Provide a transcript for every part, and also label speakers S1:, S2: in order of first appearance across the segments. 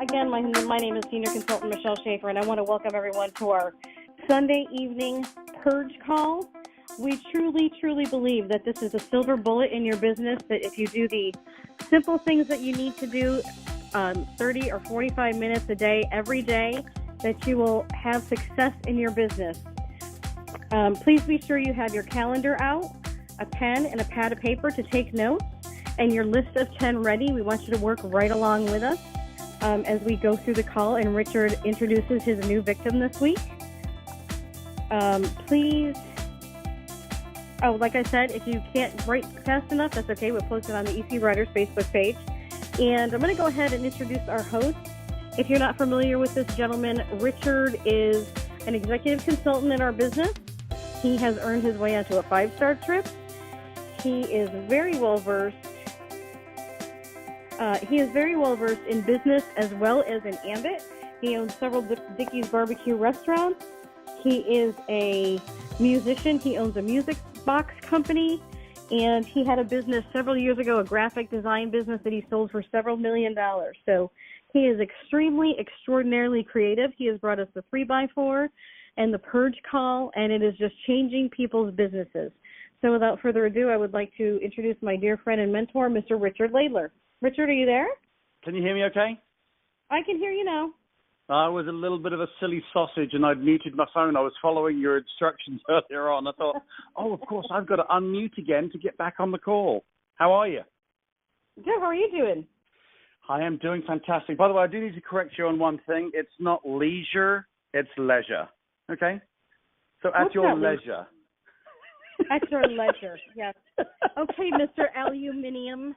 S1: Again, my name is Senior Consultant Michelle Schaefer, and I want to welcome everyone to our Sunday evening purge call. We truly, truly believe that this is a silver bullet in your business, that if you do the simple things that you need to do 30 or 45 minutes a day, every day, that you will have success in your business. Please be sure you have your calendar out, a pen and a pad of paper to take notes, and your list of 10 ready. We want you to work right along with us as we go through the call, and Richard introduces his new victim this week. Please, like I said, if you can't write fast enough, that's okay. We'll post it on the EC Writers Facebook page. And I'm going to go ahead and introduce our host. If you're not familiar with this gentleman, Richard is an executive consultant in our business. He has earned his way onto a 5-star trip. He is very well versed. In business as well as in Ambit. He owns several Dickey's barbecue restaurants. He is a musician. He owns a music box company, and he had a business several years ago, a graphic design business that he sold for several $1 million. So he is extraordinarily creative. He has brought us the 3x4 and the purge call, and it is just changing people's businesses. So without further ado, I would like to introduce my dear friend and mentor, Mr. Richard Laidler. Richard, are you there?
S2: Can you hear me okay?
S1: I can hear you now.
S2: I was a little bit of a silly sausage, and I'd muted my phone. I was following your instructions earlier on. I thought, of course, I've got to unmute again to get back on the call. How are you?
S1: Good. How are you doing?
S2: I am doing fantastic. By the way, I do need to correct you on one thing. It's not leisure, it's leisure. Okay? So at your leisure.
S1: At your leisure, yes. Okay, Mr. Aluminium.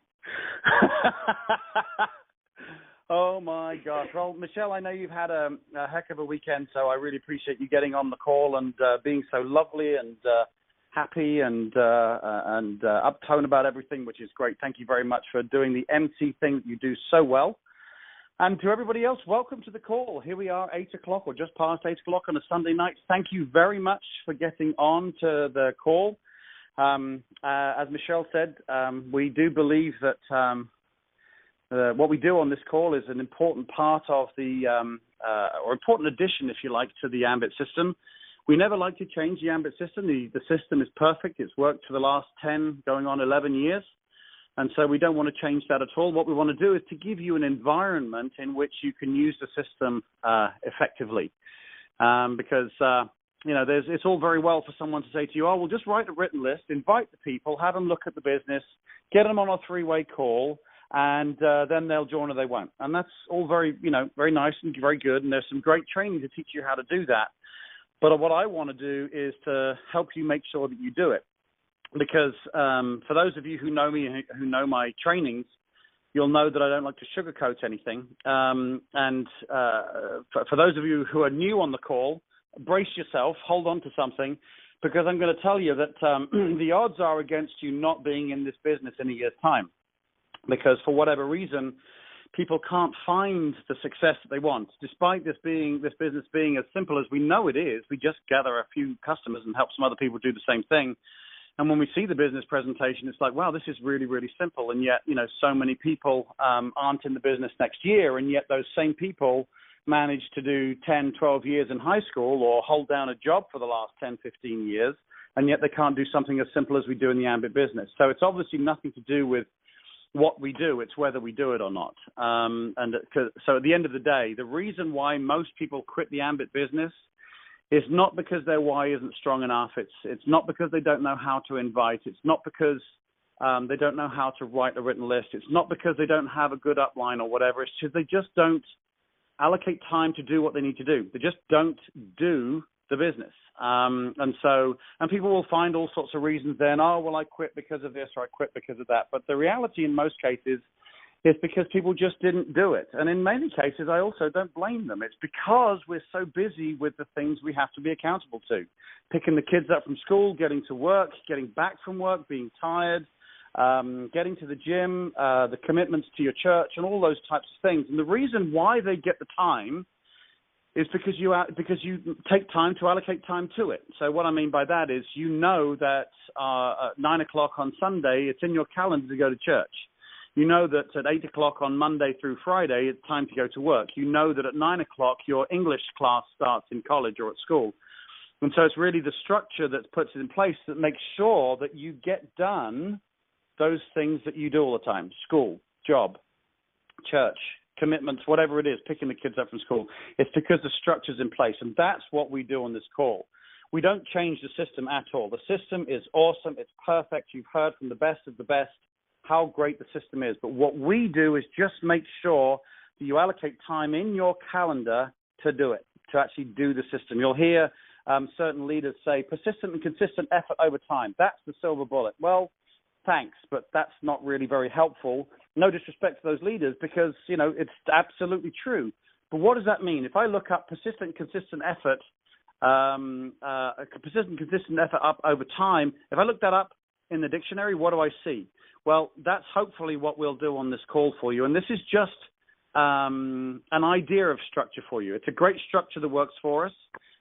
S2: Oh, my gosh. Well, Michelle, I know you've had a heck of a weekend, so I really appreciate you getting on the call and being so lovely and happy and uptone about everything, which is great. Thank you very much for doing the MC thing that you do so well. And to everybody else, welcome to the call. Here we are, 8 o'clock or just past 8 o'clock on a Sunday night. Thank you very much for getting on to the call. As Michelle said, we do believe that what we do on this call is an important part of or important addition, if you like, to the Ambit system. We never like to change the Ambit system. The system is perfect. It's worked for the last 10, going on 11 years. And so we don't want to change that at all. What we want to do is to give you an environment in which you can use the system effectively. Because, it's all very well for someone to say to you, well, just write a written list, invite the people, have them look at the business, get them on a 3-way call, and then they'll join or they won't. And that's all very, very nice and very good. And there's some great training to teach you how to do that. But what I want to do is to help you make sure that you do it. Because for those of you who know me, who know my trainings, you'll know that I don't like to sugarcoat anything. And for those of you who are new on the call, brace yourself, hold on to something, because I'm going to tell you that the odds are against you not being in this business in a year's time. Because for whatever reason, people can't find the success that they want. Despite this business being as simple as we know it is, we just gather a few customers and help some other people do the same thing. And when we see the business presentation, it's like, wow, this is really, really simple. And yet, so many people aren't in the business next year. And yet those same people manage to do 10, 12 years in high school or hold down a job for the last 10, 15 years. And yet they can't do something as simple as we do in the Ambit business. So it's obviously nothing to do with what we do. It's whether we do it or not. So at the end of the day, the reason why most people quit the Ambit business is not because their why isn't strong enough. It's not because they don't know how to invite. It's not because they don't know how to write a written list. It's not because they don't have a good upline or whatever. It's just they just don't allocate time to do what they need to do. They just don't do the business. And people will find all sorts of reasons then, I quit because of this or I quit because of that. But the reality in most cases is because people just didn't do it. And in many cases, I also don't blame them. It's because we're so busy with the things we have to be accountable to. Picking the kids up from school, getting to work, getting back from work, being tired, getting to the gym, the commitments to your church and all those types of things. And the reason why they get the time is because you take time to allocate time to it. So what I mean by that is that at 9 o'clock on Sunday, it's in your calendar to go to church. You know that at 8 o'clock on Monday through Friday, it's time to go to work. You know that at 9 o'clock, your English class starts in college or at school. And so it's really the structure that puts it in place that makes sure that you get done those things that you do all the time: school, job, church, commitments, whatever it is, picking the kids up from school. It's because the structure's in place. And that's what we do on this call. We don't change the system at all. The system is awesome. It's perfect. You've heard from the best of the best how great the system is. But what we do is just make sure that you allocate time in your calendar to do it, to actually do the system. You'll hear certain leaders say persistent and consistent effort over time. That's the silver bullet. Well, thanks, but that's not really very helpful. No disrespect to those leaders, because, it's absolutely true. But what does that mean? If I look up persistent, consistent effort, persistent, consistent effort up over time, if I look that up in the dictionary, what do I see? Well, that's hopefully what we'll do on this call for you. And this is just an idea of structure for you. It's a great structure that works for us.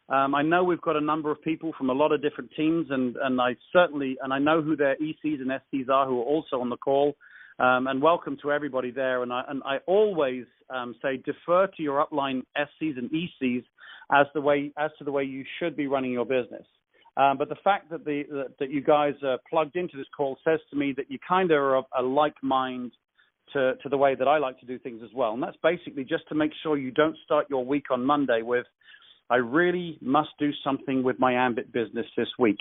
S2: I know we've got a number of people from a lot of different teams, and I know who their ECs and SCs are who are also on the call. And welcome to everybody there. And I always say defer to your upline SCs and ECs as to the way you should be running your business. But the fact that that you guys are plugged into this call says to me that you kind of are a like mind to the way that I like to do things as well. And that's basically just to make sure you don't start your week on Monday with, I really must do something with my Ambit business this week.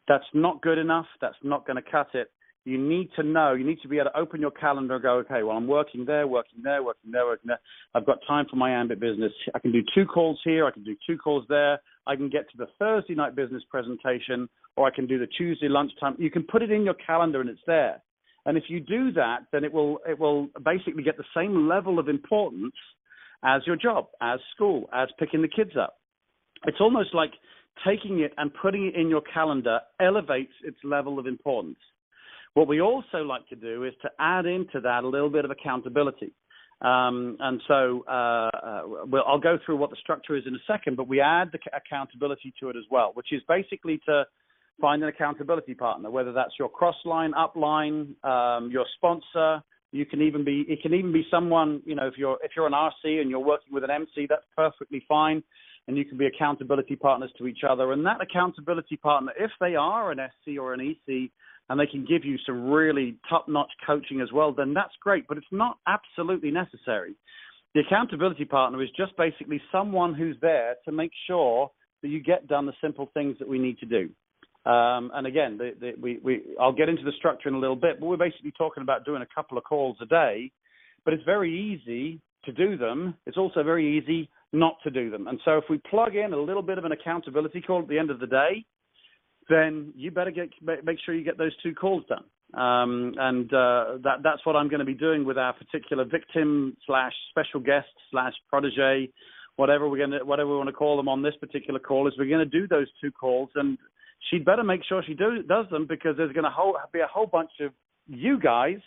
S2: That's not good enough. That's not going to cut it. You need to know, you need to be able to open your calendar and go, okay, well, I'm working there. I've got time for my Ambit business. I can do 2 calls here. I can do 2 calls there. I can get to the Thursday night business presentation, or I can do the Tuesday lunchtime. You can put it in your calendar and it's there. And if you do that, then it will basically get the same level of importance as your job, as school, as picking the kids up. It's almost like taking it and putting it in your calendar elevates its level of importance. What we also like to do is to add into that a little bit of accountability. And so I'll go through what the structure is in a second, but we add the accountability to it as well, which is basically to find an accountability partner, whether that's your cross-line, upline, your sponsor. It can even be someone, if you're an RC and you're working with an MC, that's perfectly fine. And you can be accountability partners to each other. And that accountability partner, if they are an SC or an EC, and they can give you some really top-notch coaching as well, then that's great, but it's not absolutely necessary. The accountability partner is just basically someone who's there to make sure that you get done the simple things that we need to do. And again, I'll get into the structure in a little bit, but we're basically talking about doing a couple of calls a day, but it's very easy to do them. It's also very easy not to do them. And so if we plug in a little bit of an accountability call at the end of the day, then you better make sure you get those 2 calls done. That's what I'm going to be doing with our particular victim / special guest / protege, whatever we want to call them on this particular call, is we're going to do those 2 calls, and she'd better make sure she does them, because there's going to be a whole bunch of you guys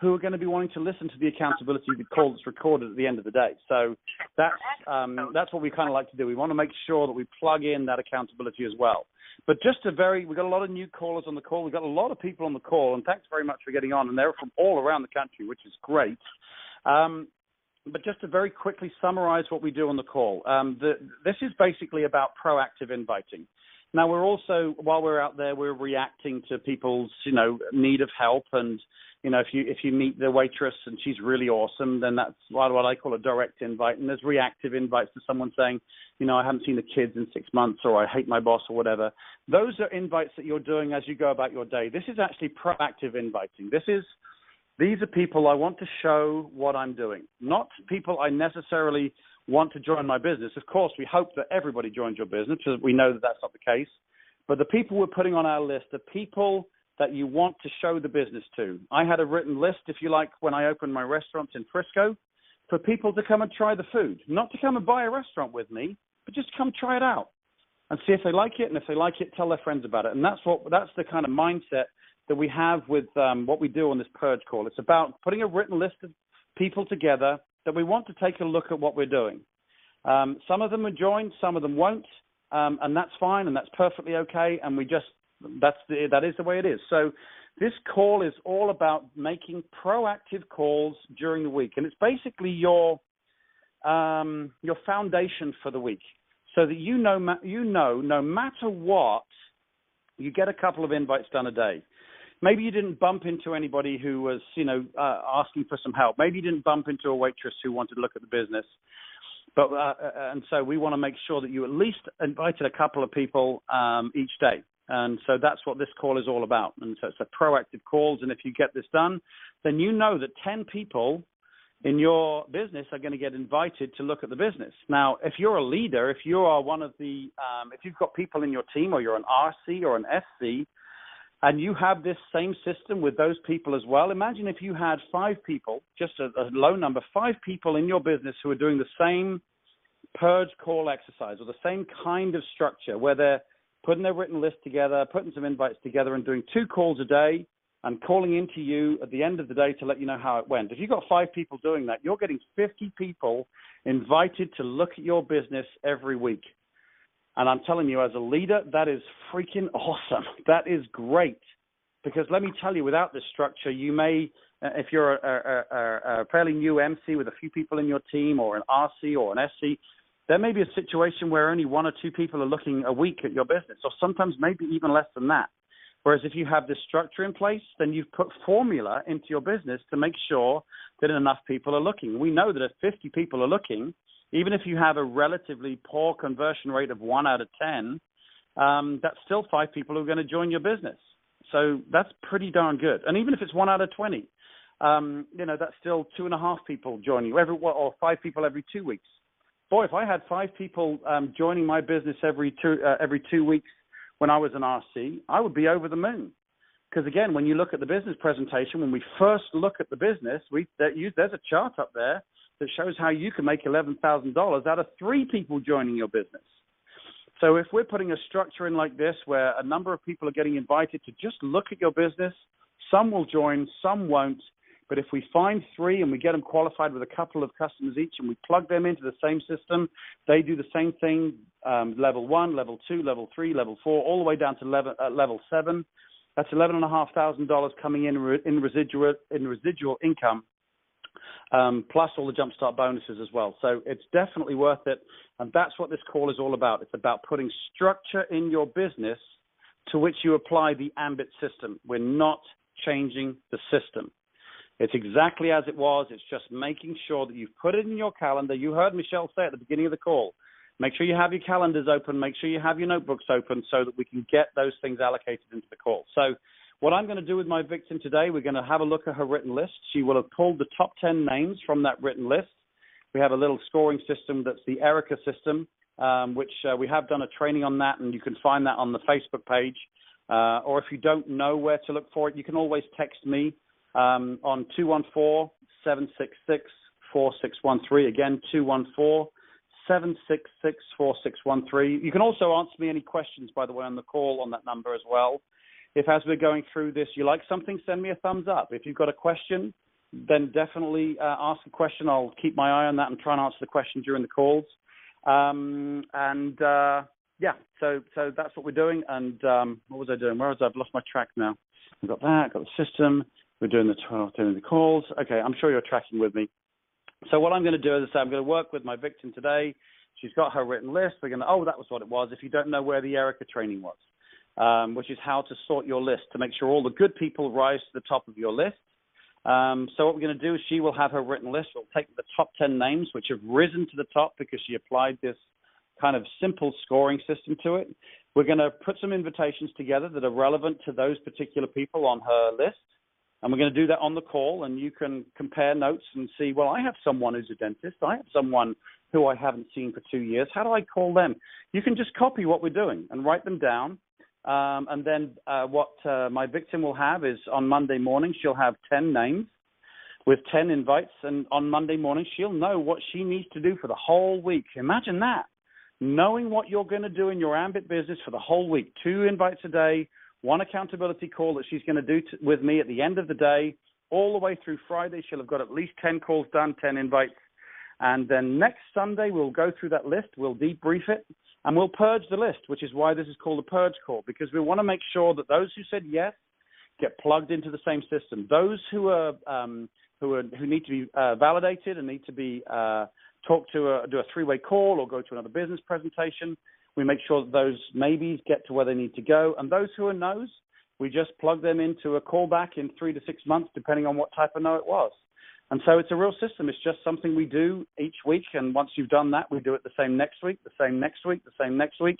S2: who are going to be wanting to listen to the accountability call that's recorded at the end of the day. So that's what we kind of like to do. We want to make sure that we plug in that accountability as well. But we've got a lot of new callers on the call. We've got a lot of people on the call, and thanks very much for getting on. And they're from all around the country, which is great. But just to very quickly summarize what we do on the call, this is basically about proactive inviting. Now, we're also, while we're out there, we're reacting to people's, need of help. And, if you meet the waitress and she's really awesome, then that's what I call a direct invite. And there's reactive invites to someone saying, I haven't seen the kids in 6 months, or I hate my boss, or whatever. Those are invites that you're doing as you go about your day. This is actually proactive inviting. These are people I want to show what I'm doing, not people I necessarily want to join my business. Of course, we hope that everybody joins your business, because we know that that's not the case. But the people we're putting on our list are people that you want to show the business to. I had a written list, if you like, when I opened my restaurants in Frisco, for people to come and try the food, not to come and buy a restaurant with me, but just come try it out and see if they like it. And if they like it, tell their friends about it. And that's the kind of mindset that we have with what we do on this Purge call. It's about putting a written list of people together that we want to take a look at what we're doing. Some of them will join, some of them won't, and that's fine, and that's perfectly okay. And that is the way it is. So This call is all about making proactive calls during the week, and it's basically your foundation for the week, so that you know no matter what, you get a couple of invites done a day. Maybe you didn't bump into anybody who was, asking for some help. Maybe you didn't bump into a waitress who wanted to look at the business. But and so we want to make sure that you at least invited a couple of people each day. And so that's what this call is all about. And so it's a proactive calls. And if you get this done, then you know that 10 people in your business are going to get invited to look at the business. Now, if you're a leader, if you are one of the, if you've got people in your team, or you're an RC or an SC, and you have this same system with those people as well, imagine if you had 5 people, just a low number, 5 people in your business who are doing the same purge call exercise, or the same kind of structure, where they're putting their written list together, putting some invites together, and doing 2 calls a day, and calling into you at the end of the day to let you know how it went. If you've got 5 people doing that, you're getting 50 people invited to look at your business every week. And I'm telling you, as a leader, that is freaking awesome. That is great. Because let me tell you, without this structure, you may, if you're a fairly new MC with a few people in your team, or an RC or an SC, there may be a situation where only 1 or 2 people are looking a week at your business, or sometimes maybe even less than that. Whereas if you have this structure in place, then you've put formula into your business to make sure that enough people are looking. We know that if 50 people are looking, even if you have a relatively poor conversion rate of 1 out of 10, that's still 5 people who are going to join your business. So that's pretty darn good. And even if it's 1 out of 20, that's still 2.5 people joining you or 5 people every 2 weeks. Boy, if I had 5 people joining my business every 2 weeks when I was an RC, I would be over the moon. Because again, when you look at the business presentation, when we first look at the business, there's a chart up there that shows how you can make $11,000 out of 3 people joining your business. So if we're putting a structure in like this, where a number of people are getting invited to just look at your business, some will join, some won't. But if we find 3 and we get them qualified with a couple of customers each, and we plug them into the same system, they do the same thing, level 1, level 2, level 3, level 4, all the way down to level 7. That's $11,500 coming in residual income, plus all the jumpstart bonuses as well. So it's definitely worth it. And that's what this call is all about. It's about putting structure in your business to which you apply the Ambit system. We're not changing the system. It's exactly as it was. It's just making sure that you've put it in your calendar. You heard Michelle say at the beginning of the call, make sure you have your calendars open, make sure you have your notebooks open, so that we can get those things allocated into the call. So what I'm going to do with my victim today, we're going to have a look at her written list. She will have pulled the top 10 names from that written list. We have a little scoring system that's the Erica system, which we have done a training on that, and you can find that on the Facebook page. Or if you don't know where to look for it, you can always text me on 214-766-4613. Again, 214-766-4613. You can also answer me any questions, by the way, on the call on that number as well. If as we're going through this, you like something, send me a thumbs up. If you've got a question, then definitely ask a question. I'll keep my eye on that and try and answer the question during the calls. So that's what we're doing. And what was I doing? I've lost my track now. We've got that, got the system. We're doing the calls. Okay, I'm sure you're tracking with me. So what I'm going to do, as I say, I'm going to work with my victim today. She's got her written list. We're going to, that was what it was. If you don't know where the Erica training was, which is how to sort your list to make sure all the good people rise to the top of your list. So what we're going to do is she will have her written list. We'll take the top 10 names, which have risen to the top because she applied this kind of simple scoring system to it. We're going to put some invitations together that are relevant to those particular people on her list. And we're going to do that on the call, and you can compare notes and see, well, I have someone who's a dentist. I have someone who I haven't seen for 2 years. How do I call them? You can just copy what we're doing and write them down. And then what my victim will have is on Monday morning, she'll have 10 names with 10 invites. And on Monday morning, she'll know what she needs to do for the whole week. Imagine that, knowing what you're going to do in your Ambit business for the whole week. 2 invites a day, 1 accountability call that she's going to do with me at the end of the day, all the way through Friday. She'll have got at least 10 calls done, 10 invites. And then next Sunday, we'll go through that list, we'll debrief it, and we'll purge the list, which is why this is called a purge call, because we want to make sure that those who said yes get plugged into the same system. Those who need to be validated and need to be talked to, do a three-way call or go to another business presentation, we make sure that those maybes get to where they need to go. And those who are no's, we just plug them into a callback in 3 to 6 months, depending on what type of no it was. And so it's a real system. It's just something we do each week. And once you've done that, we do it the same next week, the same next week, the same next week.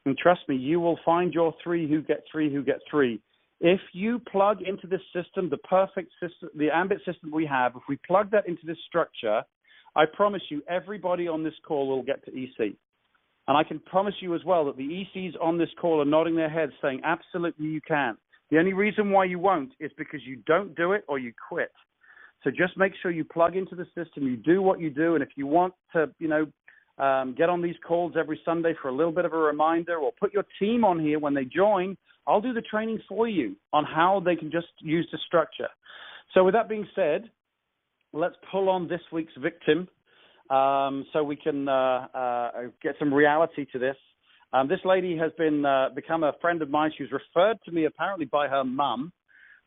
S2: And trust me, you will find your three who get three. If you plug into this system, the perfect system, the Ambit system we have, if we plug that into this structure, I promise you everybody on this call will get to EC. And I can promise you as well that the ECs on this call are nodding their heads saying, absolutely you can. The only reason why you won't is because you don't do it or you quit. So just make sure you plug into the system, you do what you do, and if you want to, get on these calls every Sunday for a little bit of a reminder or put your team on here when they join, I'll do the training for you on how they can just use the structure. So with that being said, let's pull on this week's victim so we can get some reality to this. This lady has become a friend of mine. She was referred to me apparently by her mum.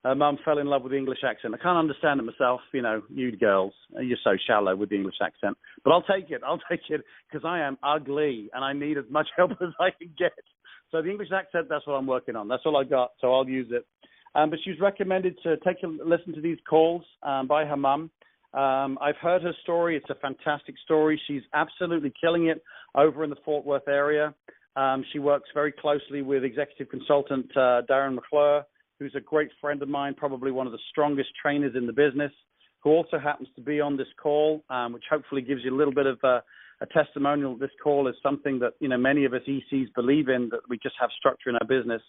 S2: Her mum fell in love with the English accent. I can't understand it myself. You girls, you're so shallow with the English accent. But I'll take it because I am ugly and I need as much help as I can get. So the English accent, that's what I'm working on. That's all I got, so I'll use it. But she was recommended to take a listen to these calls by her mum. I've heard her story. It's a fantastic story. She's absolutely killing it over in the Fort Worth area. She works very closely with executive consultant Darren McClure, who's a great friend of mine, probably one of the strongest trainers in the business, who also happens to be on this call, which hopefully gives you a little bit of a testimonial. This call is something that, many of us ECs believe in, that we just have structure in our business.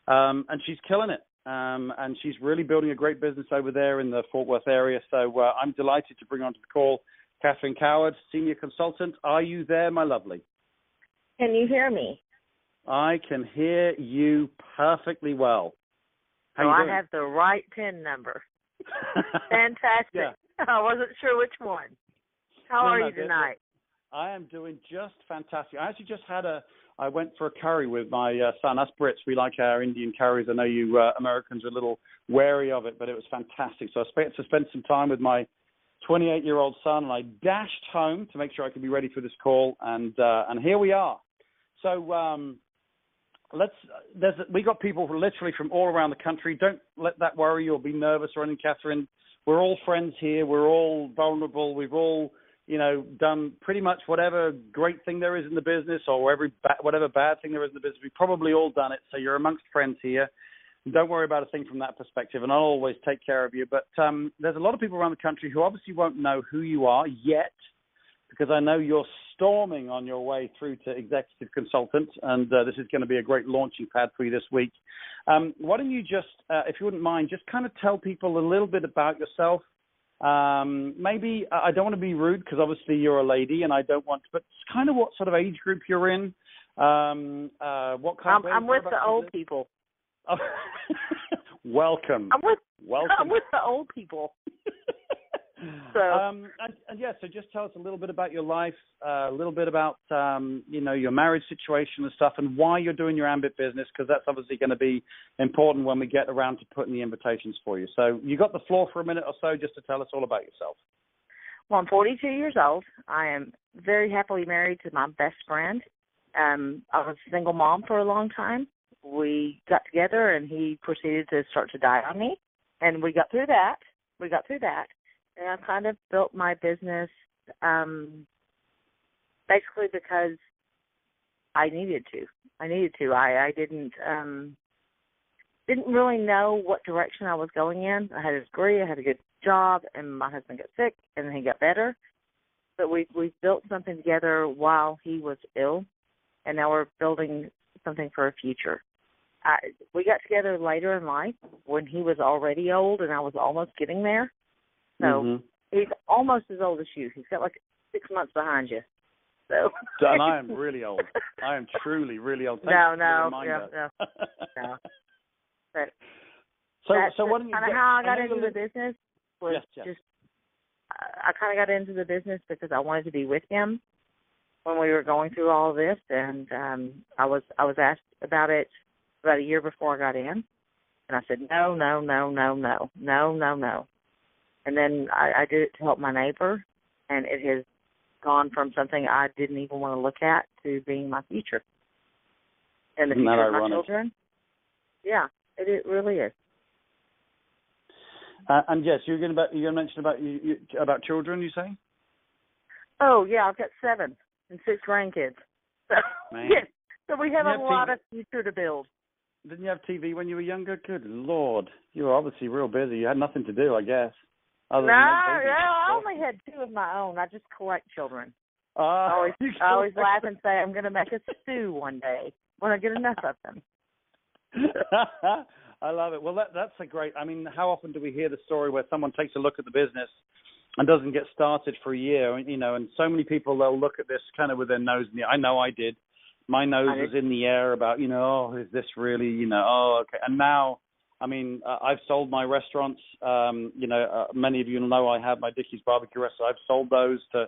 S2: And she's killing it. And she's really building a great business over there in the Fort Worth area. So I'm delighted to bring onto the call Catherine Coward, Senior Consultant. Are you there, my lovely?
S3: Can you hear me?
S2: I can hear you perfectly well.
S3: So I have the right PIN number. Fantastic. Yeah. I wasn't sure which one. How are you tonight?
S2: I am doing just fantastic. I actually just I went for a curry with my son. Us Brits, we like our Indian curries. I know you Americans are a little wary of it, but it was fantastic. So I spent some time with my 28-year-old son, and I dashed home to make sure I could be ready for this call, and here we are. So we got people literally from all around the country. Don't let that worry you or be nervous or anything, Catherine. We're all friends here. We're all vulnerable. We've all, done pretty much whatever great thing there is in the business or whatever bad thing there is in the business. We've probably all done it. So you're amongst friends here. Don't worry about a thing from that perspective, and I'll always take care of you. But there's a lot of people around the country who obviously won't know who you are yet, because I know you're storming on your way through to executive consultant, and this is going to be a great launching pad for you this week. Why don't you just, if you wouldn't mind, just kind of tell people a little bit about yourself. Maybe, I don't want to be rude because obviously you're a lady and I don't want to, but kind of what sort of age group you're in. What kind
S3: I'm with the old people.
S2: Welcome.
S3: I'm with the old people. So
S2: so just tell us a little bit about your life, a little bit about your marriage situation and stuff, and why you're doing your Ambit business, because that's obviously going to be important when we get around to putting the invitations for you. So you got the floor for a minute or so just to tell us all about yourself.
S3: Well, I'm 42 years old. I am very happily married to my best friend. I was a single mom for a long time. We got together, and he proceeded to start to die on me, and we got through that. And I kind of built my business basically because I needed to. I didn't really know what direction I was going in. I had a degree, I had a good job, and my husband got sick, and then he got better. But we built something together while he was ill, and now we're building something for a future. We got together later in life when he was already old, and I was almost getting there. So he's almost as old as you. He's got like 6 months behind you. So.
S2: And I am really old. I am truly, really old.
S3: No. But
S2: so what do you
S3: kind of how I got into the business was just I kind of got into the business because I wanted to be with him when we were going through all of this, and I was asked about it about a year before I got in, And I said, no, no, no, no, no, no, no, no. And then I did it to help my neighbor, and it has gone from something I didn't even want to look at to being my future. And the future of my children. Yeah, it really is.
S2: And yes, you're going to mention about children, you say?
S3: Oh, yeah, I've got 7 and 6 grandkids. So, yes, so we have a lot of future to build.
S2: Didn't you have TV when you were younger? Good Lord. You were obviously real busy. You had nothing to do, I guess.
S3: No, I only had 2 of my own. I just collect children. I always laugh and say I'm going to make a stew one day when I get enough of them.
S2: I love it. Well, that's a great, I mean, how often do we hear the story where someone takes a look at the business and doesn't get started for a year, you know, and so many people, they'll look at this kind of with their nose in the air. I know I did. My nose was in the air about, you know, oh, is this really, you know, oh, okay. And now, I mean, I've sold my restaurants. You know, many of you know I have my Dickie's Barbecue restaurant. I've sold those to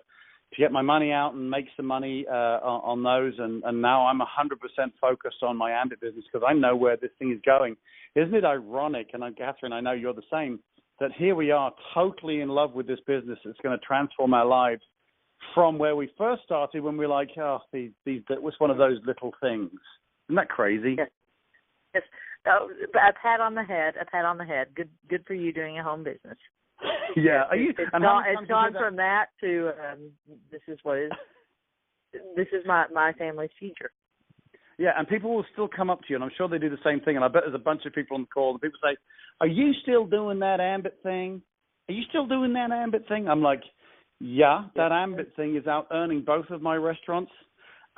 S2: get my money out and make some money on those. And now I'm 100% focused on my Ambit business because I know where this thing is going. Isn't it ironic, and Catherine, I know you're the same, that here we are totally in love with this business. It's going to transform our lives from where we first started when we were like, oh, that was one of those little things. Isn't that crazy?
S3: Yes. Yes. Oh, a pat on the head. A pat on the head. Good for you doing a home business.
S2: Yeah.
S3: It's gone from that to this is my family's future.
S2: Yeah, and people will still come up to you, and I'm sure they do the same thing. And I bet there's a bunch of people on the call, and people say, "Are you still doing that Ambit thing? Are you still doing that Ambit thing?" I'm like, "Yeah, that Ambit thing is out earning both of my restaurants."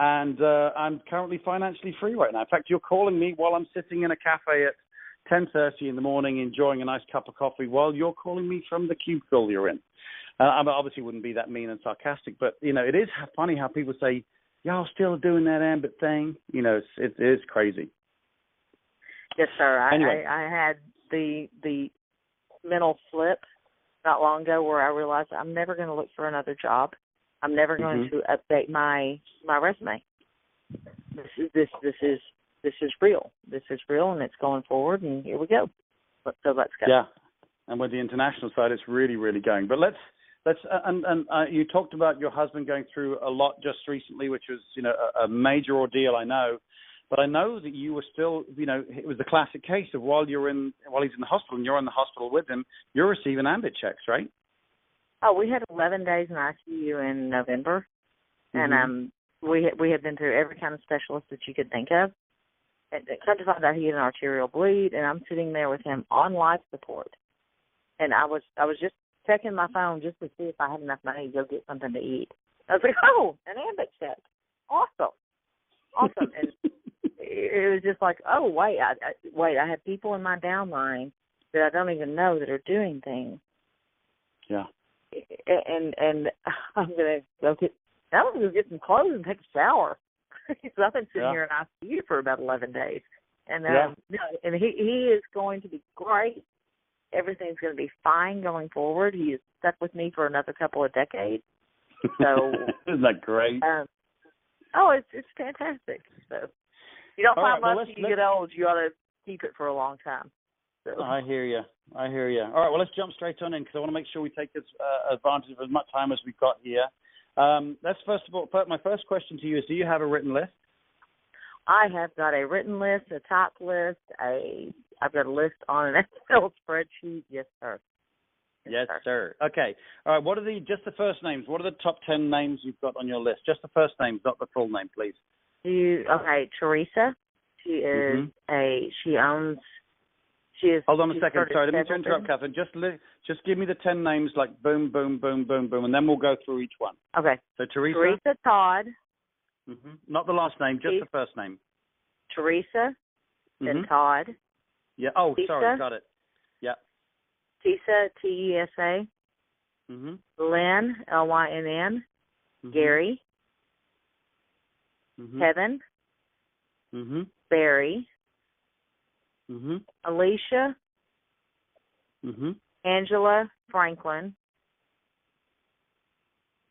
S2: And I'm currently financially free right now. In fact, you're calling me while I'm sitting in a cafe at 10:30 in the morning enjoying a nice cup of coffee while you're calling me from the cubicle you're in. I obviously wouldn't be that mean and sarcastic, but, you know, it is funny how people say, y'all still doing that Ambit thing? You know, it is crazy.
S3: Yes, sir.
S2: Anyway.
S3: I had the mental flip not long ago where I realized I'm never going to look for another job. I'm never going to update my resume. This is real. This is real, and it's going forward. And here we go. So let's go.
S2: Yeah, and with the international side, it's really, really going. But let's you talked about your husband going through a lot just recently, which was, you know, a major ordeal. I know, but I know that you were still, you know, it was the classic case of while he's in the hospital and you're in the hospital with him, you're receiving Ambit checks, right?
S3: Oh, we had 11 days in ICU in November, and we had been through every kind of specialist that you could think of. And come to find out he had an arterial bleed, and I'm sitting there with him on life support. And I was just checking my phone just to see if I had enough money to go get something to eat. I was like, oh, an Ambit check. Awesome. And it was just like, oh, wait, I have people in my downline that I don't even know that are doing things.
S2: Yeah.
S3: And I'm going to go get some clothes and take a shower. So I've been sitting here in ICU for about 11 days. And and he is going to be great. Everything's going to be fine going forward. He is stuck with me for another couple of decades. So
S2: isn't that great?
S3: It's fantastic. So you don't find much when you get old. You ought to keep it for a long time. So.
S2: I hear you. All right, well, let's jump straight on in because I want to make sure we take advantage of as much time as we've got here. Let's first of all, my first question to you is, do you have a written list?
S3: I have got a written list, a top list, I've got a list on an Excel spreadsheet. Yes, sir.
S2: Yes, sir. Okay. All right, what are just the first names? What are the top 10 names you've got on your list? Just the first names, not the full name, please.
S3: Teresa. She is She is.
S2: Hold on a second. Sorry, let me interrupt, Catherine. Just give me the 10 names, like boom, boom, boom, boom, boom, and then we'll go through each one.
S3: Okay.
S2: So Teresa.
S3: Teresa Todd.
S2: Not the last name, just the first name.
S3: Teresa. Then Todd.
S2: Yeah. Oh,
S3: Tisa,
S2: sorry. Got it. Yeah.
S3: Tisa, Tesa. Lynn, Lynn. Gary. Kevin. Barry. Alicia, Angela, Franklin.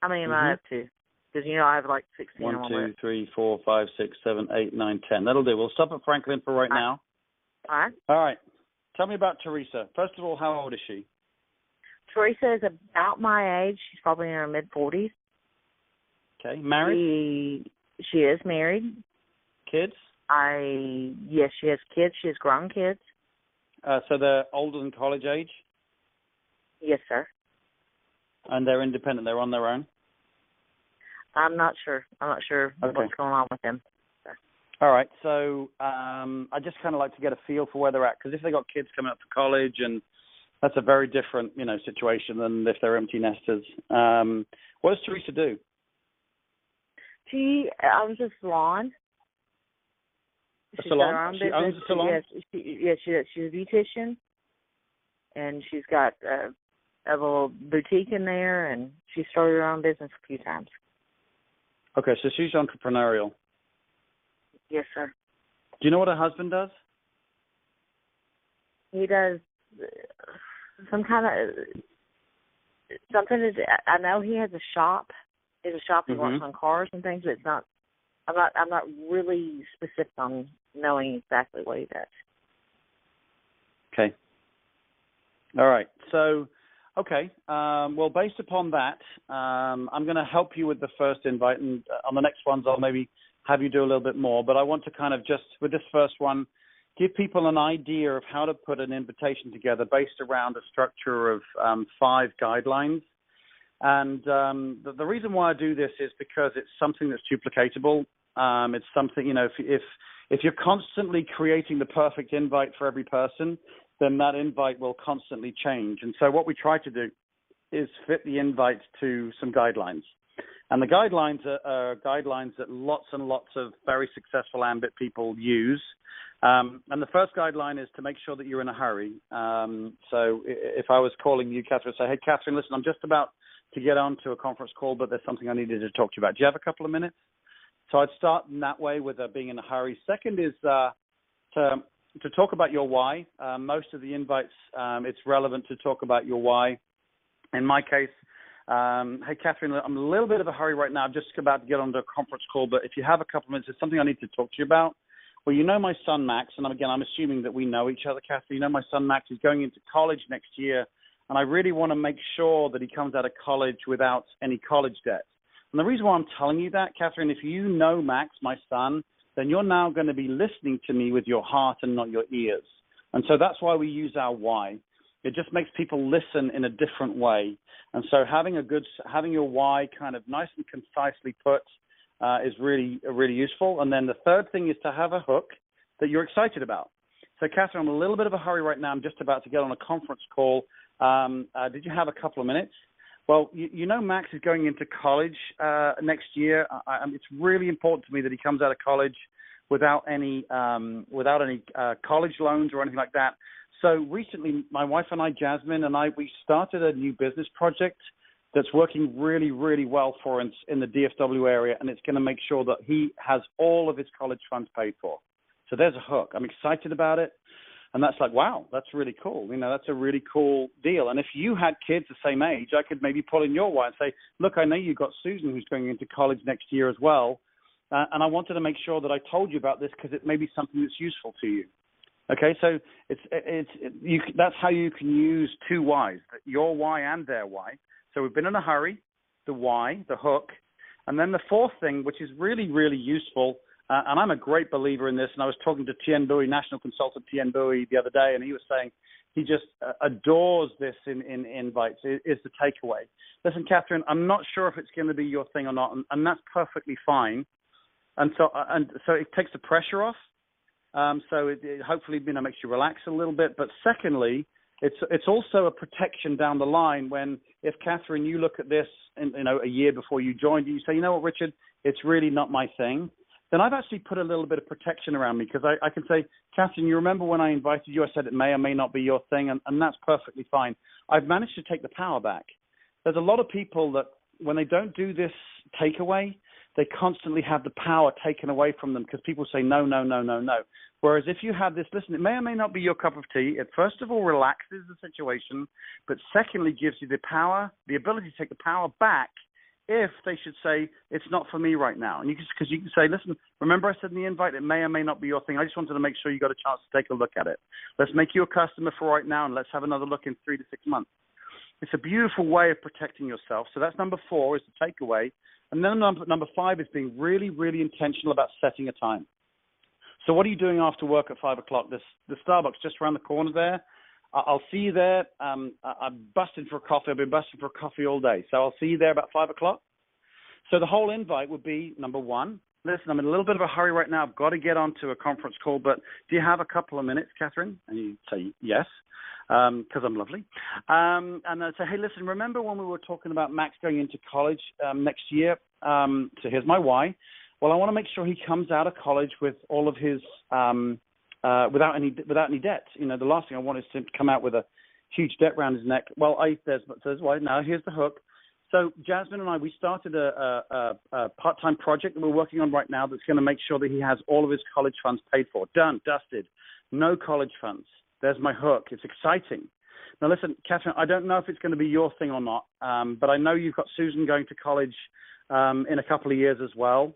S3: How many am I up to? Because, you know, I have like 16 on my list. 1, 2, 3, 4, 5, 6, 7, 8, 9, 10. That'll do. We'll stop at Franklin for right now. All right.
S2: All right. Tell me about Teresa. First of all, how old is she?
S3: Teresa is about my age. She's probably in her mid-40s.
S2: Okay. Married?
S3: She is married.
S2: Kids?
S3: Yes, she has kids. She has grown kids.
S2: So they're older than college age?
S3: Yes, sir.
S2: And they're independent. They're on their own?
S3: I'm not sure.
S2: Okay.
S3: What's going on with them.
S2: All right. So I just kind of like to get a feel for where they're at, because if they got kids coming up to college, and that's a very different, situation than if they're empty nesters. What does Teresa do?
S3: She owns a salon.
S2: She owns a salon?
S3: Yes, she does. She's a beautician, and she's got a little boutique in there, and she started her own business a few times.
S2: Okay, so she's entrepreneurial.
S3: Yes, sir.
S2: Do you know what her husband does?
S3: He does some kind of something. I know he has a shop. He has a shop. He works on cars and things, but it's not. I'm not really specific on knowing exactly what he does.
S2: Okay. All right. So, okay. Well, based upon that, I'm going to help you with the first invite, and on the next ones, I'll maybe have you do a little bit more. But I want to kind of just, with this first one, give people an idea of how to put an invitation together based around a structure of 5 guidelines. And the reason why I do this is because it's something that's duplicatable. It's something, if you're constantly creating the perfect invite for every person, then that invite will constantly change. And so what we try to do is fit the invite to some guidelines. And the guidelines are guidelines that lots and lots of very successful Ambit people use. And the first guideline is to make sure that you're in a hurry. So if I was calling you, Catherine, say, hey, Catherine, listen, I'm just about to get on to a conference call, but there's something I needed to talk to you about. Do you have a couple of minutes? So I'd start in that way with being in a hurry. Second is to talk about your why. Most of the invites, it's relevant to talk about your why. In my case, hey, Catherine, I'm a little bit of a hurry right now. I'm just about to get onto a conference call, but if you have a couple of minutes, there's something I need to talk to you about. Well, my son, Max, and again, I'm assuming that we know each other, Catherine. My son, Max, is going into college next year, and I really want to make sure that he comes out of college without any college debt. And the reason why I'm telling you that, Catherine, if you know Max, my son, then you're now going to be listening to me with your heart and not your ears. And so that's why we use our why. It just makes people listen in a different way. And so having your why kind of nice and concisely put is really, really useful. And then the third thing is to have a hook that you're excited about. So, Catherine, I'm in a little bit of a hurry right now. I'm just about to get on a conference call. Did you have a couple of minutes? Well, Max is going into college next year. It's really important to me that he comes out of college without any college loans or anything like that. So recently, my wife and I, Jasmine, we started a new business project that's working really, really well for us in the DFW area, and it's going to make sure that he has all of his college funds paid for. So there's a hook. I'm excited about it. And that's like, wow, that's really cool. That's a really cool deal. And if you had kids the same age, I could maybe pull in your wire and say, look, I know you've got Susan who's going into college next year as well. And I wanted to make sure that I told you about this because it may be something that's useful to you. Okay, so that's how you can use 2 whys, your why and their why. So we've been in a hurry, the why, the hook. And then the fourth thing, which is really, really useful, and I'm a great believer in this, and I was talking to Tien Bui, national consultant Tien Bui, the other day, and he was saying he just adores this in invites, is the takeaway. Listen, Catherine, I'm not sure if it's going to be your thing or not, and that's perfectly fine. And so it takes the pressure off. So it hopefully makes you relax a little bit. But secondly, it's also a protection down the line when, if Catherine, you look at this a year before you joined, you say, you know what, Richard, it's really not my thing. Then I've actually put a little bit of protection around me because I can say, Catherine, you remember when I invited you, I said it may or may not be your thing, and that's perfectly fine. I've managed to take the power back. There's a lot of people that when they don't do this takeaway, they constantly have the power taken away from them because people say no, no, no, no, no. Whereas if you have this, listen, it may or may not be your cup of tea. It first of all relaxes the situation, but secondly gives you the power, the ability to take the power back if they should say, it's not for me right now. And because you can say, listen, remember I said in the invite, it may or may not be your thing. I just wanted to make sure you got a chance to take a look at it. Let's make you a customer for right now, and let's have another look in 3 to 6 months. It's a beautiful way of protecting yourself. So that's number 4 is the takeaway. And then number 5 is being really, really intentional about setting a time. So what are you doing after work at 5 o'clock? The Starbucks just around the corner there. I'll see you there. I'm busting for a coffee. I've been busting for a coffee all day. So I'll see you there about 5 o'clock. So the whole invite would be, number 1, listen, I'm in a little bit of a hurry right now. I've got to get onto a conference call, but do you have a couple of minutes, Catherine? And you say yes, because I'm lovely. And I'd say, hey, listen, remember when we were talking about Max going into college next year? So here's my why. Well, I want to make sure he comes out of college with all of his without any debt. You know, the last thing I want is to come out with a huge debt around his neck. Well, there's why. Now here's the hook. So Jasmine and I, we started a part-time project that we're working on right now that's going to make sure that he has all of his college funds paid for. Done, dusted. No college funds. There's my hook. It's exciting. Now listen, Catherine, I don't know if it's going to be your thing or not, but I know you've got Susan going to college in a couple of years as well,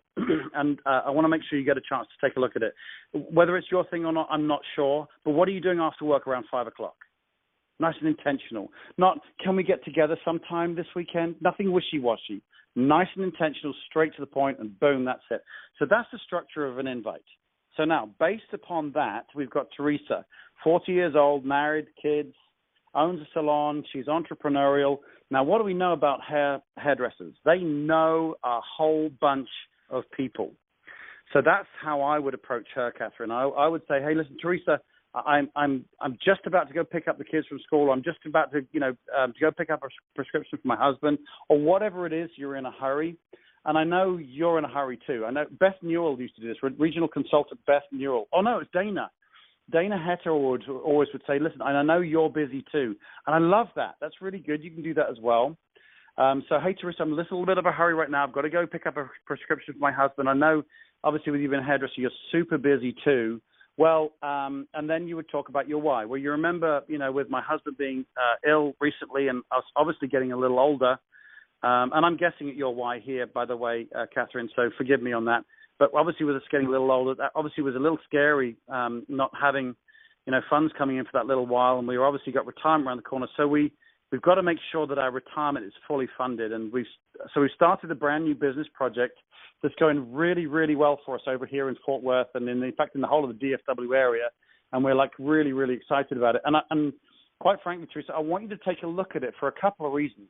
S2: and I want to make sure you get a chance to take a look at it. Whether it's your thing or not, I'm not sure, but what are you doing after work around 5 o'clock? Nice and intentional. Not, can we get together sometime this weekend? Nothing wishy-washy. Nice and intentional, straight to the point, and boom, that's it. So that's the structure of an invite. So now, based upon that, we've got Teresa, 40 years old, married, kids, owns a salon. She's entrepreneurial. Now, what do we know about hairdressers? They know a whole bunch of people. So that's how I would approach her, Catherine. I would say, hey, listen, Teresa, I'm just about to go pick up the kids from school. I'm just about to, to go pick up a prescription for my husband, or whatever it is. You're in a hurry, and I know you're in a hurry too. I know Beth Newell used to do this. Regional consultant Beth Newell. Oh no, it's Dana. Dana Hetter always would say, listen, and I know you're busy too, and I love that. That's really good. You can do that as well. So, hey, Teresa, I'm in a little bit of a hurry right now. I've got to go pick up a prescription for my husband. I know, obviously, with you being a hairdresser, you're super busy too. Well, and then you would talk about your why. Well, you remember, with my husband being ill recently and us obviously getting a little older, and I'm guessing at your why here, by the way, Catherine, so forgive me on that. But obviously with us getting a little older, that obviously was a little scary, not having, funds coming in for that little while, and we obviously got retirement around the corner. So we've got to make sure that our retirement is fully funded, and we've started a brand new business project that's going really, really well for us over here in Fort Worth, and in fact in the whole of the DFW area, and we're really, really excited about it. And quite frankly, Teresa, I want you to take a look at it for a couple of reasons.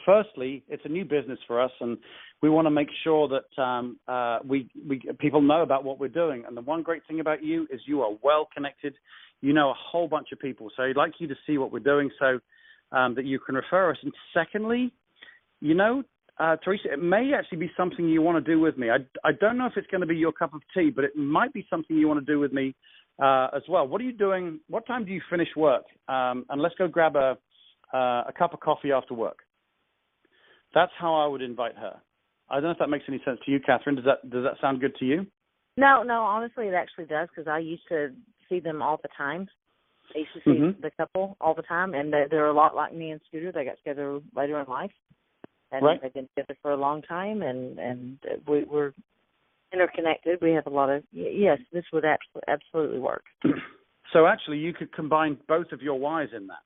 S2: Firstly, it's a new business for us, and we want to make sure that people know about what we're doing. And the one great thing about you is you are well connected. You know a whole bunch of people, so I'd like you to see what we're doing so that you can refer us. And secondly, Teresa, it may actually be something you want to do with me. I don't know if it's going to be your cup of tea, but it might be something you want to do with me as well. What are you doing? What time do you finish work? And let's go grab a cup of coffee after work. That's how I would invite her. I don't know if that makes any sense to you, Catherine. Does that sound good to you?
S3: No, honestly, it actually does, because I used to see them all the time. I used to see the couple all the time, and they're a lot like me and Scooter. They got together later in life, and
S2: right.
S3: They've been together for a long time, and we're interconnected. We have a lot of, yes, this would absolutely work.
S2: So actually, you could combine both of your whys in that.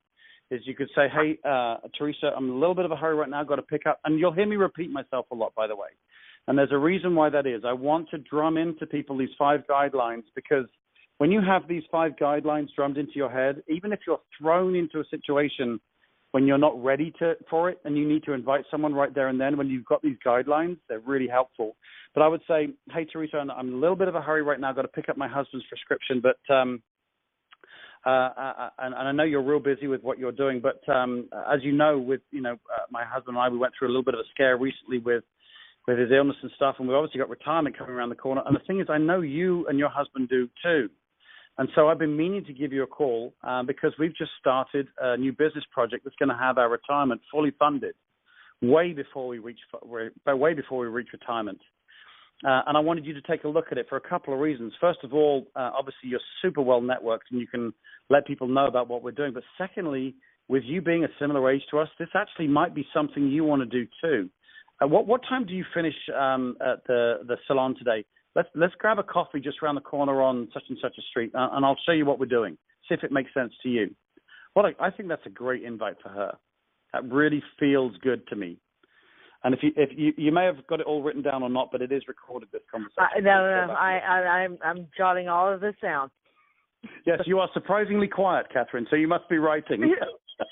S2: Is you could say, hey, Teresa, I'm in a little bit of a hurry right now, I've got to pick up. And you'll hear me repeat myself a lot, by the way. And there's a reason why that is. I want to drum into people these 5 guidelines, because when you have these 5 guidelines drummed into your head, even if you're thrown into a situation when you're not ready for it and you need to invite someone right there and then, when you've got these guidelines, they're really helpful. But I would say, hey, Teresa, I'm in a little bit of a hurry right now, I've got to pick up my husband's prescription, but and I know you're real busy with what you're doing, but as you know, with my husband and I, we went through a little bit of a scare recently with his illness and stuff, and we've obviously got retirement coming around the corner. And the thing is, I know you and your husband do too, and so I've been meaning to give you a call because we've just started a new business project that's going to have our retirement fully funded way before we reach retirement. And I wanted you to take a look at it for a couple of reasons. First of all, obviously you're super well networked and you can let people know about what we're doing. But secondly, with you being a similar age to us, this actually might be something you want to do too. What time do you finish at the salon today? Let's grab a coffee just around the corner on such and such a street, and I'll show you what we're doing. See if it makes sense to you. I think that's a great invite for her. That really feels good to me. And if you may have got it all written down or not, but it is recorded, this conversation.
S3: I'm jotting all of this down.
S2: Yes, you are surprisingly quiet, Catherine. So you must be writing.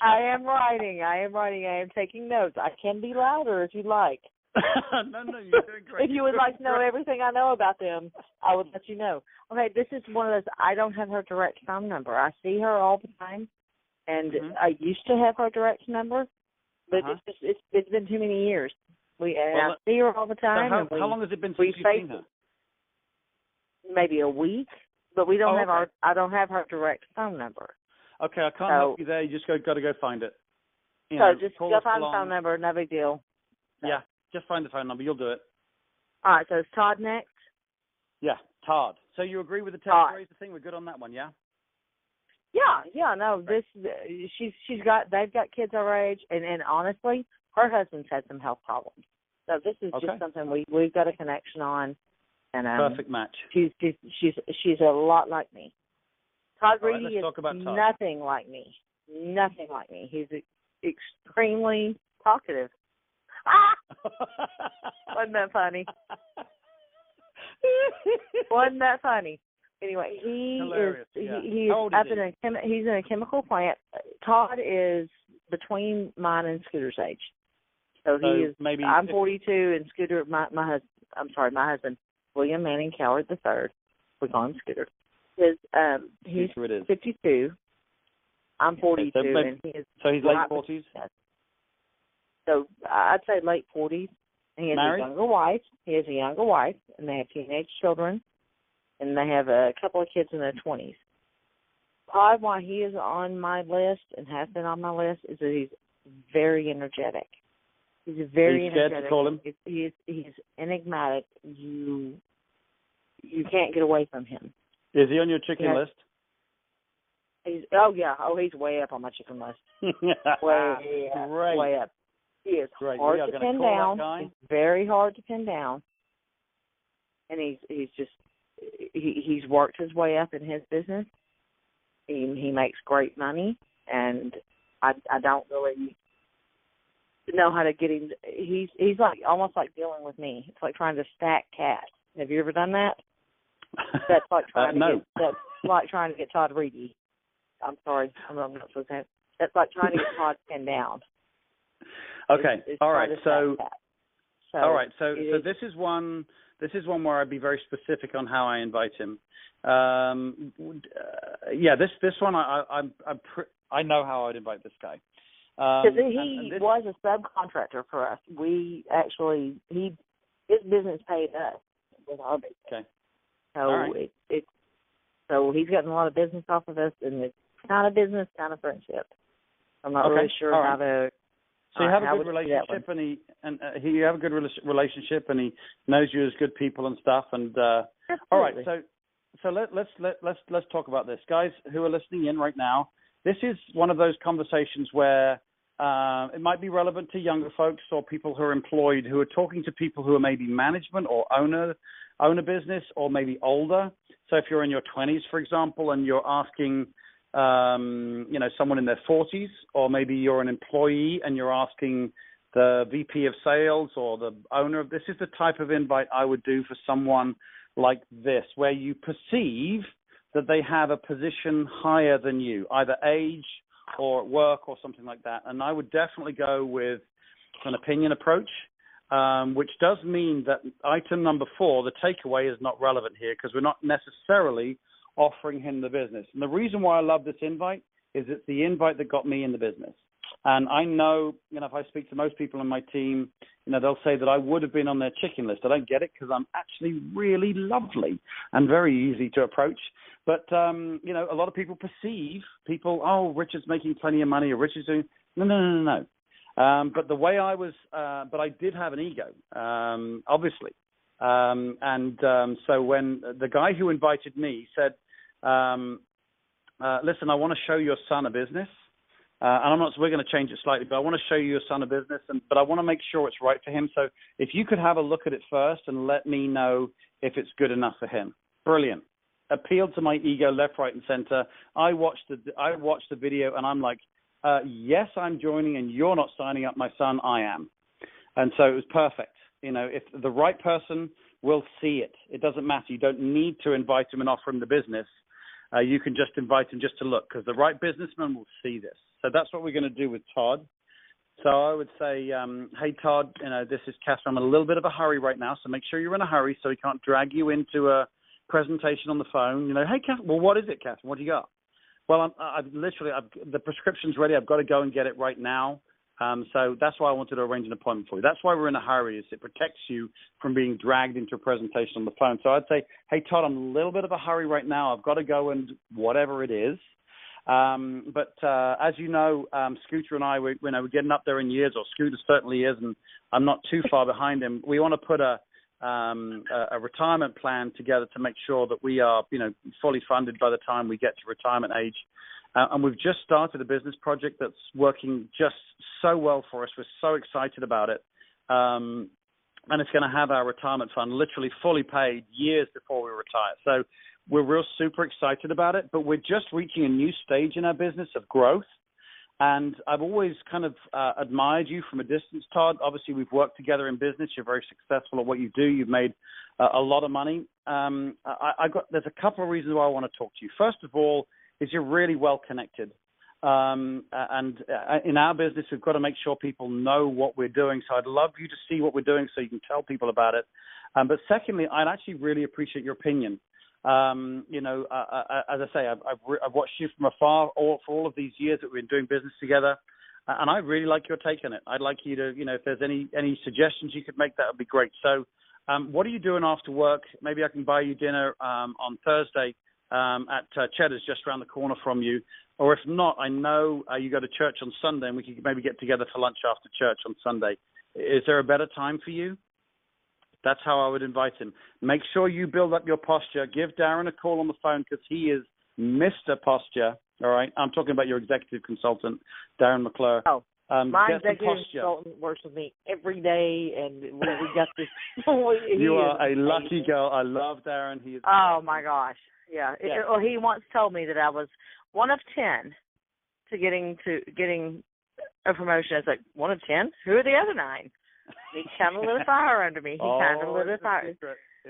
S3: I am writing. I am taking notes. I can be louder if you'd like.
S2: No, you're doing great.
S3: If you would like to know everything I know about them, I would let you know. Okay, this is one of those. I don't have her direct phone number. I see her all the time, and I used to have her direct number, but it's been too many years. I see her all the time.
S2: So how long has it been since you've seen her?
S3: Maybe a week, but we don't have I don't have her direct phone number.
S2: Okay, I can't help you there. You just got to go find it.
S3: Just go find the phone number. No big deal. So.
S2: Yeah, just find the phone number. You'll do it.
S3: All right. So is Todd next?
S2: Yeah, Todd. So you agree with the Ted Fraser thing? We're good on that one, yeah?
S3: Yeah. No, they've got kids our age, and honestly, her husband's had some health problems. So this is just something we've got a connection on, and
S2: perfect match.
S3: She's a lot like me. Todd Reedy is
S2: nothing
S3: like me. Nothing like me. He's extremely talkative. Wasn't that funny? Wasn't that funny? Anyway, he's in a chemical plant. Todd is between mine and Scooter's age. So he is. I'm 42, and Scooter, my husband, William Manning Coward III. We call him Scooter. He's 52. I'm 42, and
S2: he's late 40s.
S3: So I'd say late 40s. And he has
S2: married?
S3: a younger wife. He has a younger wife, and they have teenage children, and they have a couple of kids in their 20s. Todd, why he is on my list and has been on my list, is that he's very energetic. He's very energetic.
S2: Scared to call him?
S3: He's enigmatic. You can't get away from him.
S2: Is he on your chicken list?
S3: He's way up on my chicken list. Way up. He is hard to pin down. He's very hard to pin down. And he's worked his way up in his business. He makes great money, and I don't really know how to get him. He's like almost like dealing with me. It's like trying to stack cats. Have you ever done that? That's like trying to get Todd Reedy. I'm sorry, I'm not supposed to. That's like trying to get Todd pinned down.
S2: Okay. All right. So this is one where I'd be very specific on how I invite him. This one I know how I'd invite this guy.
S3: Because he was a subcontractor for us. We actually his business paid us with our business.
S2: Okay.
S3: So so he's gotten a lot of business off of us, and it's kind of business, kind of friendship. I'm not really sure how to.
S2: So you have a good relationship, and he have a good relationship, and he knows you as good people and stuff. And all right, so let's talk about this, guys who are listening in right now. This is one of those conversations where it might be relevant to younger folks or people who are employed, who are talking to people who are maybe management or own a business, or maybe older. So if you're in your 20s, for example, and you're asking someone in their 40s, or maybe you're an employee and you're asking the VP of sales or the owner of this, is the type of invite I would do for someone like this, where you perceive that they have a position higher than you, either age or at work or something like that. And I would definitely go with an opinion approach, which does mean that item number 4, the takeaway, is not relevant here because we're not necessarily offering him the business. And the reason why I love this invite is it's the invite that got me in the business. And I know, if I speak to most people on my team, they'll say that I would have been on their chicken list. I don't get it because I'm actually really lovely and very easy to approach. But, a lot of people perceive Richard's making plenty of money, or Richard's doing, no. But the way I was, but I did have an ego, obviously. So when the guy who invited me said, listen, I want to show your son a business. and we're going to change it slightly, but I want to show you a son of business, but I want to make sure it's right for him. So if you could have a look at it first and let me know if it's good enough for him. Brilliant. Appealed to my ego left, right, and center. I watched the video, and I'm like, yes, I'm joining, and you're not signing up, my son. I am. And so it was perfect. You know, if the right person will see it, it doesn't matter. You don't need to invite him and offer him the business. You can just invite him just to look, because the right businessman will see this. So that's what we're going to do with Todd. So I would say, hey, Todd, you know, this is Catherine. I'm in a little bit of a hurry right now, so make sure you're in a hurry so he can't drag you into a presentation on the phone. You know, hey, Catherine, well, what is it, Catherine? What do you got? Well, the prescription's ready. I've got to go and get it right now. So that's why I wanted to arrange an appointment for you. That's why we're in a hurry, is it protects you from being dragged into a presentation on the phone. So I'd say, hey, Todd, I'm in a little bit of a hurry right now. I've got to go and whatever it is. But as you know, Scooter and I, we're getting up there in years, or Scooter certainly is, and I'm not too far behind him. We want to put a retirement plan together to make sure that we are, you know, fully funded by the time we get to retirement age. And we've just started a business project that's working just so well for us. We're so excited about it. And it's going to have our retirement fund literally fully paid years before we retire. So we're real super excited about it, but we're just reaching a new stage in our business of growth. And I've always kind of admired you from a distance, Todd. Obviously, we've worked together in business. You're very successful at what you do. You've made a lot of money. There's a couple of reasons why I want to talk to you. First of all, is you're really well connected. And in our business, we've got to make sure people know what we're doing. So I'd love you to see what we're doing so you can tell people about it. But secondly, I'd actually really appreciate your opinion. You know, as I say, I've watched you from afar for all of these years that we've been doing business together. And I really like your take on it. I'd like you to, you know, if there's any suggestions you could make, that would be great. So what are you doing after work? Maybe I can buy you dinner on Thursday at Cheddar's, just around the corner from you. Or if not, I know you go to church on Sunday, and we could maybe get together for lunch after church on Sunday. Is there a better time for you? That's how I would invite him. Make sure you build up your posture. Give Darren a call on the phone, because he is Mr. Posture. All right? I'm talking about your executive consultant, Darren McClure.
S3: Oh, my executive consultant works with me every day, and we got this.
S2: You are a lucky girl. I love Darren. He is.
S3: Oh, my gosh. Yeah. Well, he once told me that I was one of 10 to getting a promotion. I was like, 1 of 10? Who are the other 9? He kind of lit a fire under me. He kind of lit a fire.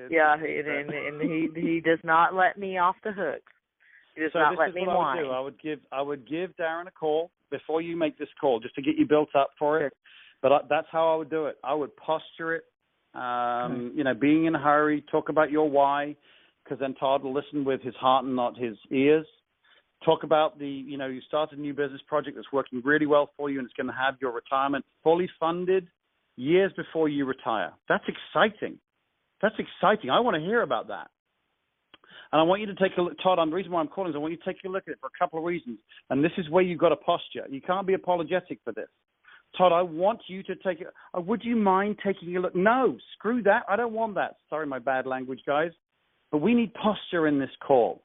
S3: Yeah, and he does not let me off the hook. He does not let me whine.
S2: I would give Darren a call before you make this call, just to get you built up for it. But that's how I would do it. I would posture it. You know, being in a hurry. Talk about your why, because then Todd will listen with his heart and not his ears. Talk about you started a new business project that's working really well for you, and it's going to have your retirement fully funded years before you retire. That's exciting. That's exciting. I want to hear about that. And I want you to take a look, Todd, the reason why I'm calling is I want you to take a look at it for a couple of reasons. And this is where you've got a posture. You can't be apologetic for this. Todd, I want you to take it. Would you mind taking a look? No, screw that. I don't want that. Sorry, my bad language, guys. But we need posture in this call.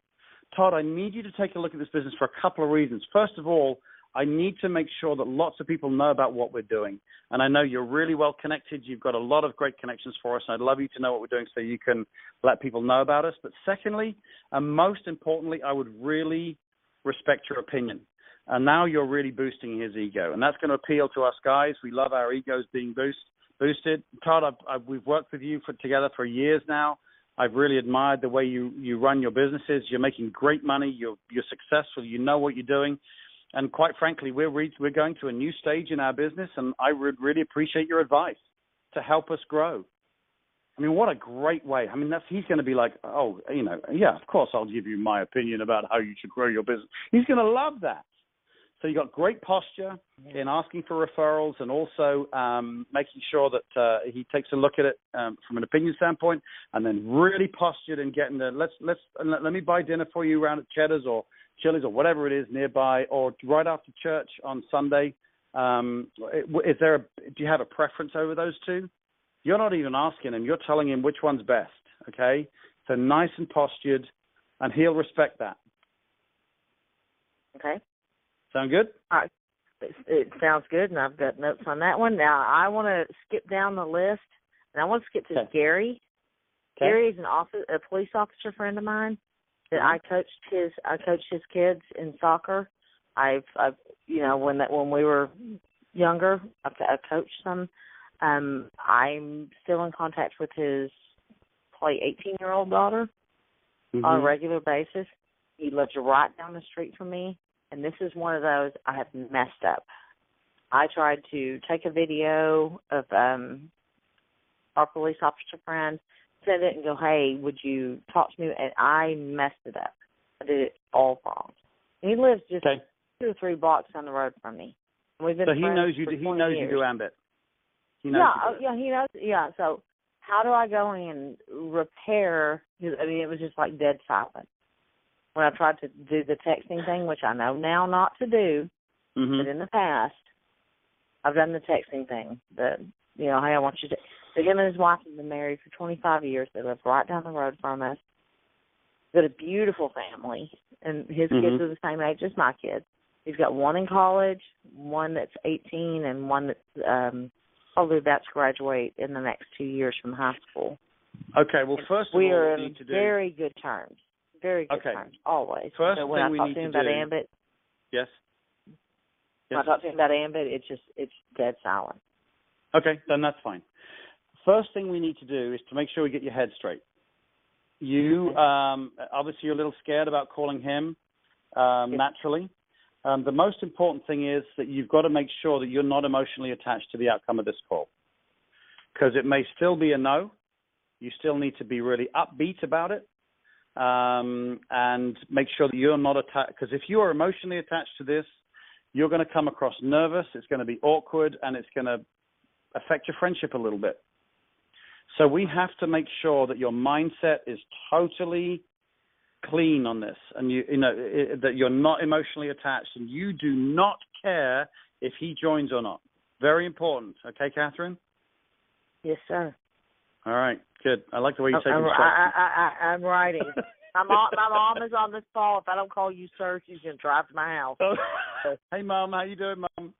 S2: Todd, I need you to take a look at this business for a couple of reasons. First of all, I need to make sure that lots of people know about what we're doing. And I know you're really well connected. You've got a lot of great connections for us. And I'd love you to know what we're doing so you can let people know about us. But secondly, and most importantly, I would really respect your opinion. And now you're really boosting his ego. And that's going to appeal to us guys. We love our egos being boosted. Todd, we've worked with you together for years now. I've really admired the way you run your businesses. You're making great money. You're successful. You know what you're doing. And quite frankly, we're going to a new stage in our business, and I would really appreciate your advice to help us grow. I mean, what a great way. I mean, he's going to be like, oh, you know, yeah, of course I'll give you my opinion about how you should grow your business. He's going to love that. So you got great posture in asking for referrals, and also making sure that he takes a look at it from an opinion standpoint, and then really postured and getting let me buy dinner for you around at Cheddar's or Chili's or whatever it is nearby, or right after church on Sunday. Do you have a preference over those two? You're not even asking him. You're telling him which one's best, okay? So nice and postured, and he'll respect that.
S3: Okay.
S2: Sound good?
S3: All right. It sounds good, and I've got notes on that one. Now, I want to skip down the list, and I want to skip to Gary. Okay. Gary is a police officer friend of mine that I coached his kids in soccer. I've when we were younger, I coached them. I'm still in contact with his probably 18-year-old daughter on a regular basis. He lives right down the street from me, and this is one of those I have messed up. I tried to take a video of our police officer friend, send it, and go, hey, would you talk to me? And I messed it up. I did it all wrong. And he lives just 2 or 3 blocks down the road from me. And we've been
S2: so he
S3: friends
S2: knows you.
S3: For
S2: he
S3: 20
S2: knows
S3: years.
S2: you do Ambit. He knows you do.
S3: He knows. Yeah. So how do I go and repair? I mean, it was just like dead silent when I tried to do the texting thing, which I know now not to do. But in the past, I've done the texting thing. Hey, I want you to. So him and his wife have been married for 25 years. They live right down the road from us. They've got a beautiful family, and his kids are the same age as my kids. He's got one in college, one that's 18, and one that's probably about to graduate in the next 2 years from high school.
S2: Okay, well, first of all,
S3: we are
S2: we
S3: in
S2: need to do...
S3: very good terms. Very good terms, always.
S2: First
S3: so when
S2: thing
S3: I
S2: we
S3: talk
S2: need
S3: to him
S2: to
S3: about
S2: do...
S3: Ambit,
S2: Yes?
S3: when I talk to him about Ambit, it's dead silent.
S2: Okay, then that's fine. First thing we need to do is to make sure we get your head straight. You, obviously, you're a little scared about calling him naturally. The most important thing is that you've got to make sure that you're not emotionally attached to the outcome of this call, because it may still be a no. You still need to be really upbeat about it, and make sure that you're not attached, because if you are emotionally attached to this, you're going to come across nervous, it's going to be awkward, and it's going to affect your friendship a little bit. So we have to make sure that your mindset is totally clean on this, and that you're not emotionally attached, and you do not care if he joins or not. Very important. Okay, Catherine?
S3: Yes, sir.
S2: All right, good. I like the way you take instructions.
S3: I'm writing. My mom is on this call. If I don't call you sir, she's going to drive to my house.
S2: Hey, Mom. How you doing, Mom?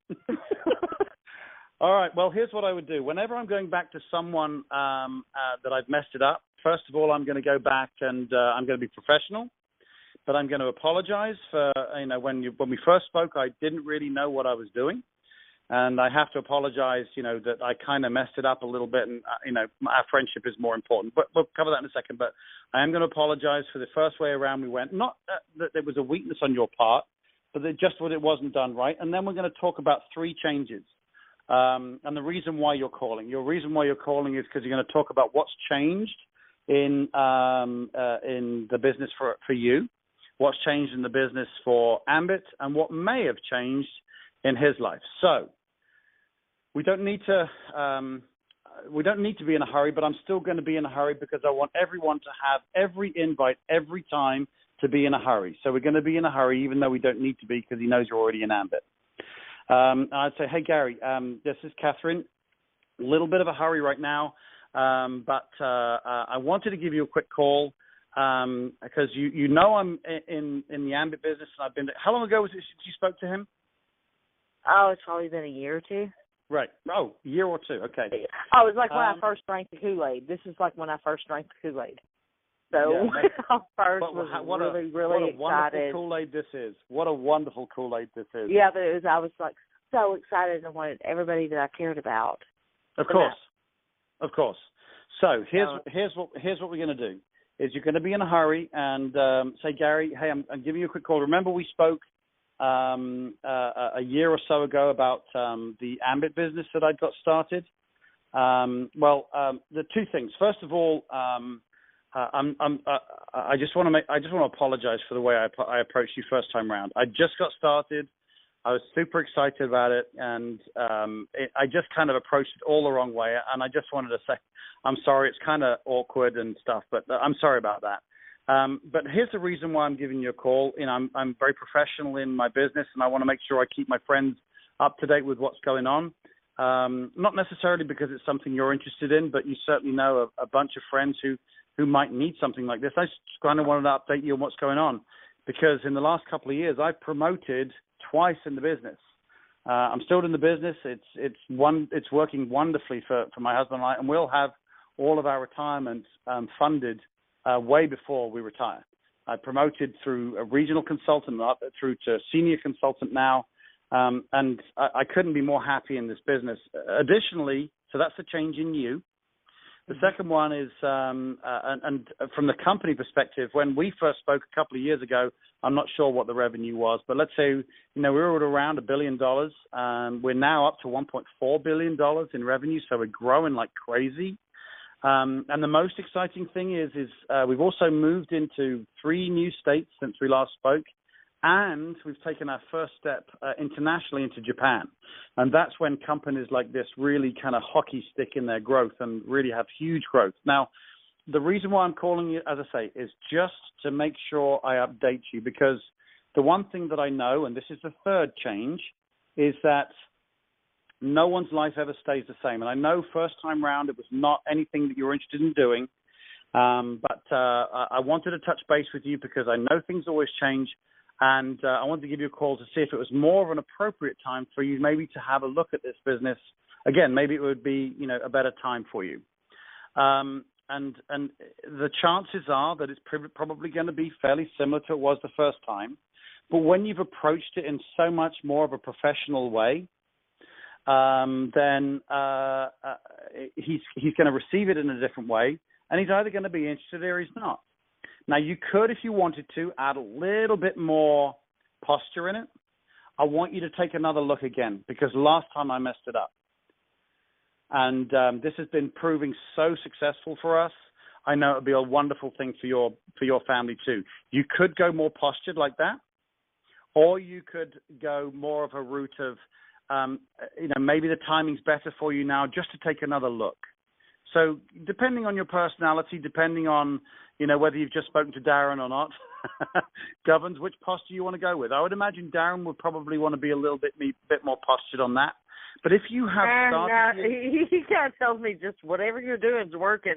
S2: All right. Well, here's what I would do. Whenever I'm going back to someone that I've messed it up, first of all, I'm going to go back and I'm going to be professional, but I'm going to apologize for, when we first spoke, I didn't really know what I was doing. And I have to apologize, that I kind of messed it up a little bit, and, our friendship is more important. But we'll cover that in a second. But I am going to apologize for the first way around we went. Not that there was a weakness on your part, but that just what it wasn't done right. And then we're going to talk about 3 changes. And the reason why you're calling. Your reason why you're calling is because you're going to talk about what's changed in the business for you, what's changed in the business for Ambit, and what may have changed in his life. So we don't need to be in a hurry, but I'm still going to be in a hurry because I want everyone to have every invite every time to be in a hurry. So we're going to be in a hurry, even though we don't need to be, because he knows you're already in Ambit. I'd say, hey, Gary, this is Catherine. A little bit of a hurry right now, but I wanted to give you a quick call because I'm in the Ambit business, and I've been there. How long ago was it since you spoke to him?
S3: Oh, it's probably been a year or 2.
S2: Right. Oh, a year or 2. Okay.
S3: Oh, it was like when I first drank the Kool-Aid. This is like when I first drank the Kool-Aid. So I first was really excited. What a wonderful
S2: Kool-Aid this is. What a wonderful Kool-Aid this is.
S3: Yeah, but I was like so excited and wanted everybody that I cared about.
S2: Of course. So here's what we're going to do. Is you're going to be in a hurry and say, Gary, hey, I'm giving you a quick call. Remember we spoke a year or so ago about the Ambit business that I'd got started. The 2 things. First of all, I just want to apologize for the way I approached you first time around. I just got started. I was super excited about it, and I just kind of approached it all the wrong way. And I just wanted to say, I'm sorry. It's kind of awkward and stuff, but I'm sorry about that. But here's the reason why I'm giving you a call. I'm very professional in my business, and I want to make sure I keep my friends up to date with what's going on. Not necessarily because it's something you're interested in, but you certainly know a bunch of friends who might need something like this. I just kind of wanted to update you on what's going on, because in the last couple of years, I've promoted twice in the business. I'm still in the business. It's working wonderfully for my husband and I, and we'll have all of our retirement funded way before we retire. I promoted through a regional consultant up through to senior consultant now, and I couldn't be more happy in this business. Additionally, so that's a change in you. The second one is, and from the company perspective, when we first spoke a couple of years ago, I'm not sure what the revenue was, but let's say, we were at around $1 billion. We're now up to $1.4 billion in revenue, so we're growing like crazy. And the most exciting thing is we've also moved into 3 new states since we last spoke, and we've taken our first step internationally into Japan. And that's when companies like this really kind of hockey stick in their growth and really have huge growth. Now, the reason why I'm calling you, as I say, is just to make sure I update you, because the one thing that I know, and this is the third change, is that no one's life ever stays the same. And I know first time round it was not anything that you were interested in doing, but I wanted to touch base with you because I know things always change. And I wanted to give you a call to see if it was more of an appropriate time for you maybe to have a look at this business. Again, maybe it would be, a better time for you. And the chances are that it's probably going to be fairly similar to it was the first time. But when you've approached it in so much more of a professional way, then he's going to receive it in a different way. And he's either going to be interested or he's not. Now, you could, if you wanted to, add a little bit more posture in it. I want you to take another look again, because last time I messed it up. And this has been proving so successful for us. I know it would be a wonderful thing for your family too. You could go more postured like that, or you could go more of a route of, maybe the timing's better for you now just to take another look. So depending on your personality, depending on, whether you've just spoken to Darren or not, governs which posture you want to go with. I would imagine Darren would probably want to be a little bit more postured on that. But if you have started...
S3: he kind of tells me just whatever you're doing is working.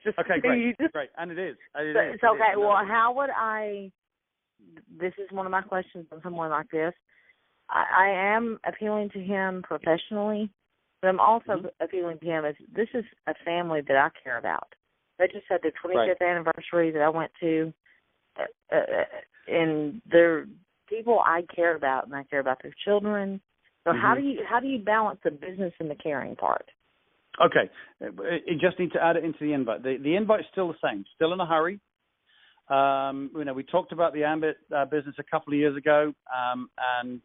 S3: Just,
S2: okay, great, great. And it is.
S3: It's okay. Well, how would I... This is one of my questions on someone like this. I am appealing to him professionally, but I'm also appealing to him as this is a family that I care about. They just had their 25th anniversary that I went to, and they're people I care about, and I care about their children. So how do you balance the business and the caring part?
S2: Okay, you just need to add it into the invite. The invite's still the same, still in a hurry. We talked about the Ambit business a couple of years ago, and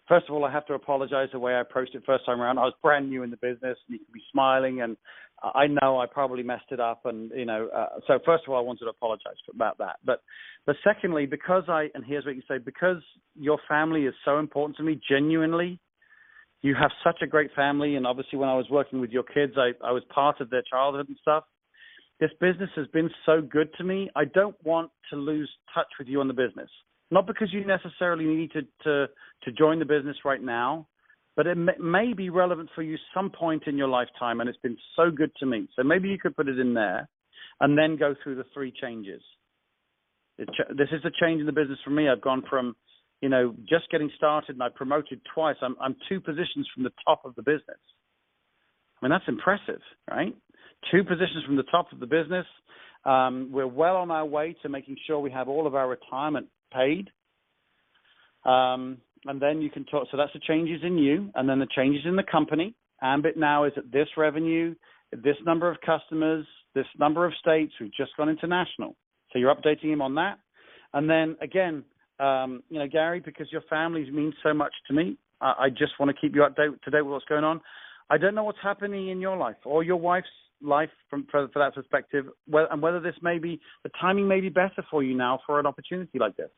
S2: first of all, I have to apologize the way I approached it first time around. I was brand new in the business, and you can be smiling, and I know I probably messed it up, and so first of all, I wanted to apologize about that. But secondly, because here's what you say, because your family is so important to me, genuinely, you have such a great family, and obviously when I was working with your kids, I was part of their childhood and stuff. This business has been so good to me. I don't want to lose touch with you on the business. Not because you necessarily need to join the business right now, but it may be relevant for you some point in your lifetime, and it's been so good to me. So maybe you could put it in there and then go through the 3 changes. This is a change in the business for me. I've gone from, just getting started, and I promoted twice. I'm 2 positions from the top of the business. I mean, that's impressive, right? 2 positions from the top of the business. We're well on our way to making sure we have all of our retirement paid. And then you can talk. So that's the changes in you, and then the changes in the company. Ambit now is at this revenue, this number of customers, this number of states. We've just gone international. So you're updating him on that. And then again, Gary, because your family means so much to me, I just want to keep you up to date with what's going on. I don't know what's happening in your life or your wife's life for that perspective, and whether this may be, the timing may be better for you now for an opportunity like this.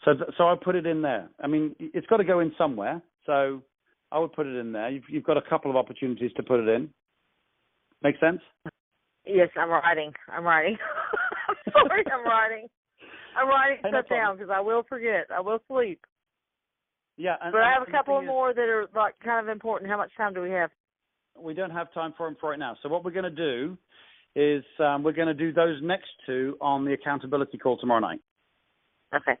S2: So I put it in there. I mean, it's got to go in somewhere, so I would put it in there. You've got a couple of opportunities to put it in. Make sense?
S3: Yes, I'm writing. I'm sorry, I'm writing. I'm writing stuff down because I will forget. I will sleep.
S2: Yeah,
S3: but I have a couple more that are like kind of important. How much time do we have?
S2: We don't have time for them for right now. So what we're going to do is we're going to do those next 2 on the accountability call tomorrow night.
S3: Okay.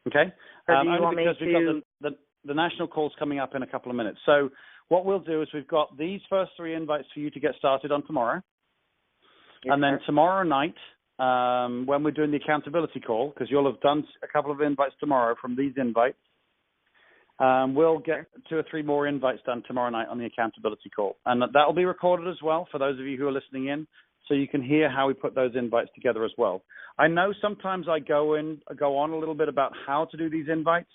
S2: Okay?
S3: So do you
S2: only
S3: want me
S2: because we've
S3: to...
S2: got the national calls coming up in a couple of minutes. So what we'll do is we've got these first 3 invites for you to get started on tomorrow.
S3: Yes,
S2: and then
S3: sir.
S2: tomorrow night, when we're doing the accountability call, because you'll have done a couple of invites tomorrow from these invites, we'll get 2 or 3 more invites done tomorrow night on the accountability call. And that will be recorded as well for those of you who are listening in, so you can hear how we put those invites together as well. I know sometimes I go on a little bit about how to do these invites,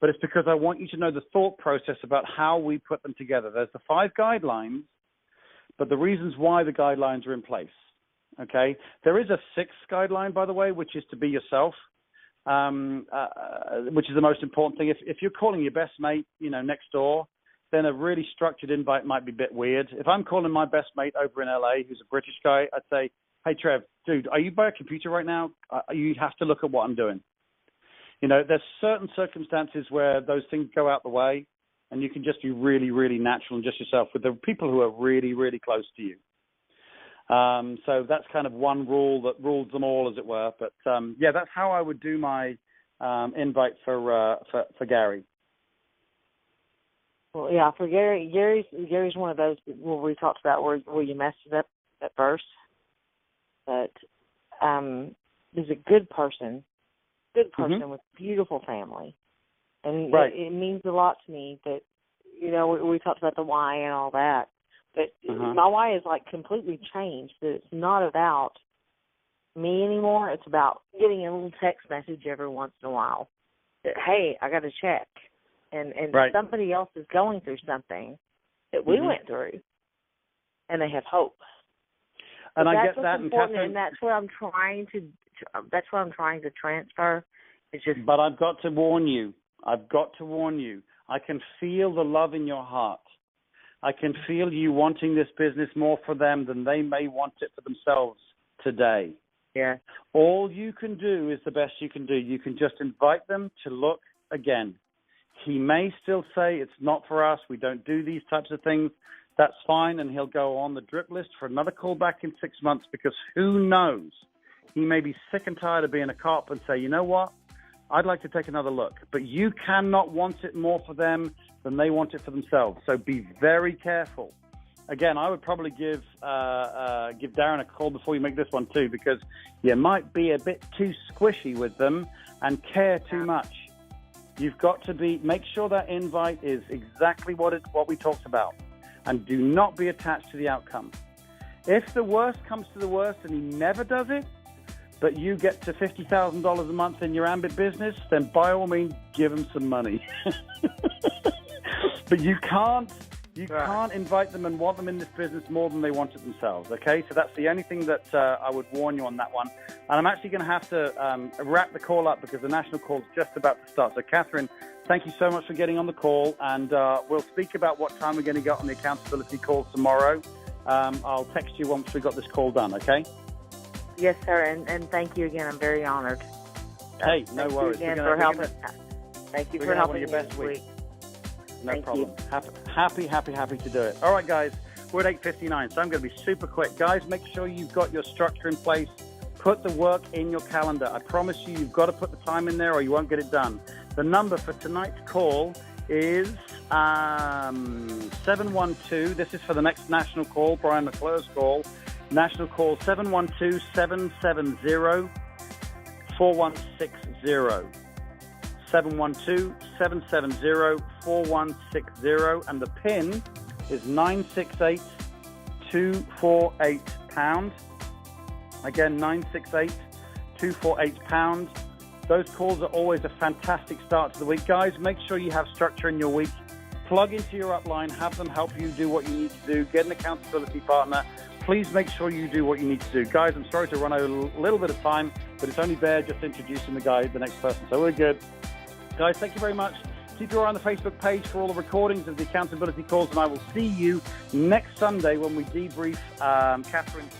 S2: but it's because I want you to know the thought process about how we put them together. There's the 5 guidelines, but the reasons why the guidelines are in place. Okay? There is a 6th guideline, by the way, which is to be yourself, which is the most important thing. If you're calling your best mate, next door, then a really structured invite might be a bit weird. If I'm calling my best mate over in LA, who's a British guy, I'd say, hey, Trev, dude, are you by a computer right now? You have to look at what I'm doing. There's certain circumstances where those things go out the way, and you can just be really, really natural and just yourself with the people who are really, really close to you. So that's kind of one rule that rules them all, as it were. But that's how I would do my invite for Gary.
S3: Well, yeah, for Gary, Gary's one of those where we talked about where you messed it up at first. But he's a good person with beautiful family, and
S2: right.
S3: it means a lot to me that we talked about the why and all that. But my why is like completely changed. That it's not about me anymore. It's about getting a little text message every once in a while that, hey, I got a check. And
S2: right.
S3: somebody else is going through something that we went through, and they have hope.
S2: And I
S3: get
S2: that,
S3: and
S2: Catherine,
S3: and that's what I'm trying to. That's what I'm trying to transfer. It's just.
S2: But I've got to warn you. I can feel the love in your heart. I can feel you wanting this business more for them than they may want it for themselves today.
S3: Yeah.
S2: All you can do is the best you can do. You can just invite them to look again. He may still say it's not for us. We don't do these types of things. That's fine, and he'll go on the drip list for another call back in 6 months, because who knows? He may be sick and tired of being a cop and say, you know what? I'd like to take another look. But you cannot want it more for them than they want it for themselves. So be very careful. Again, I would probably give Darren a call before you make this one too, because you might be a bit too squishy with them and care too much. You've got to make sure that invite is exactly what we talked about, and do not be attached to the outcome. If the worst comes to the worst and he never does it, but you get to $50,000 a month in your Ambit business, then by all means give him some money. But you can't invite them and want them in this business more than they want it themselves, okay? So that's the only thing that I would warn you on that one. And I'm actually going to have to wrap the call up because the national call is just about to start. So, Catherine, thank you so much for getting on the call, and we'll speak about what time we're going to get on the accountability call tomorrow. I'll text you once we've got this call done, okay?
S3: Yes, sir, and thank you again. I'm very honored.
S2: Hey, no worries.
S3: Thank you again for helping. Thank you for helping me this week.
S2: No problem. Happy to do it. All right, guys, we're at 8:59, so I'm going to be super quick. Guys, make sure you've got your structure in place. Put the work in your calendar. I promise you've got to put the time in there or you won't get it done. The number for tonight's call is 712. This is for the next national call, Brian McClure's call. National call 712-770-4160. 712-770-4160, and the PIN is 968-248#. Again, 968-248#. Those calls are always a fantastic start to the week. Guys, make sure you have structure in your week. Plug into your upline, have them help you do what you need to do. Get an accountability partner. Please make sure you do what you need to do. Guys, I'm sorry to run a little bit of time, but it's only Bear just introducing the next person, so we're good. Guys, thank you very much. Keep your eye on the Facebook page for all the recordings of the accountability calls, and I will see you next Sunday when we debrief Catherine's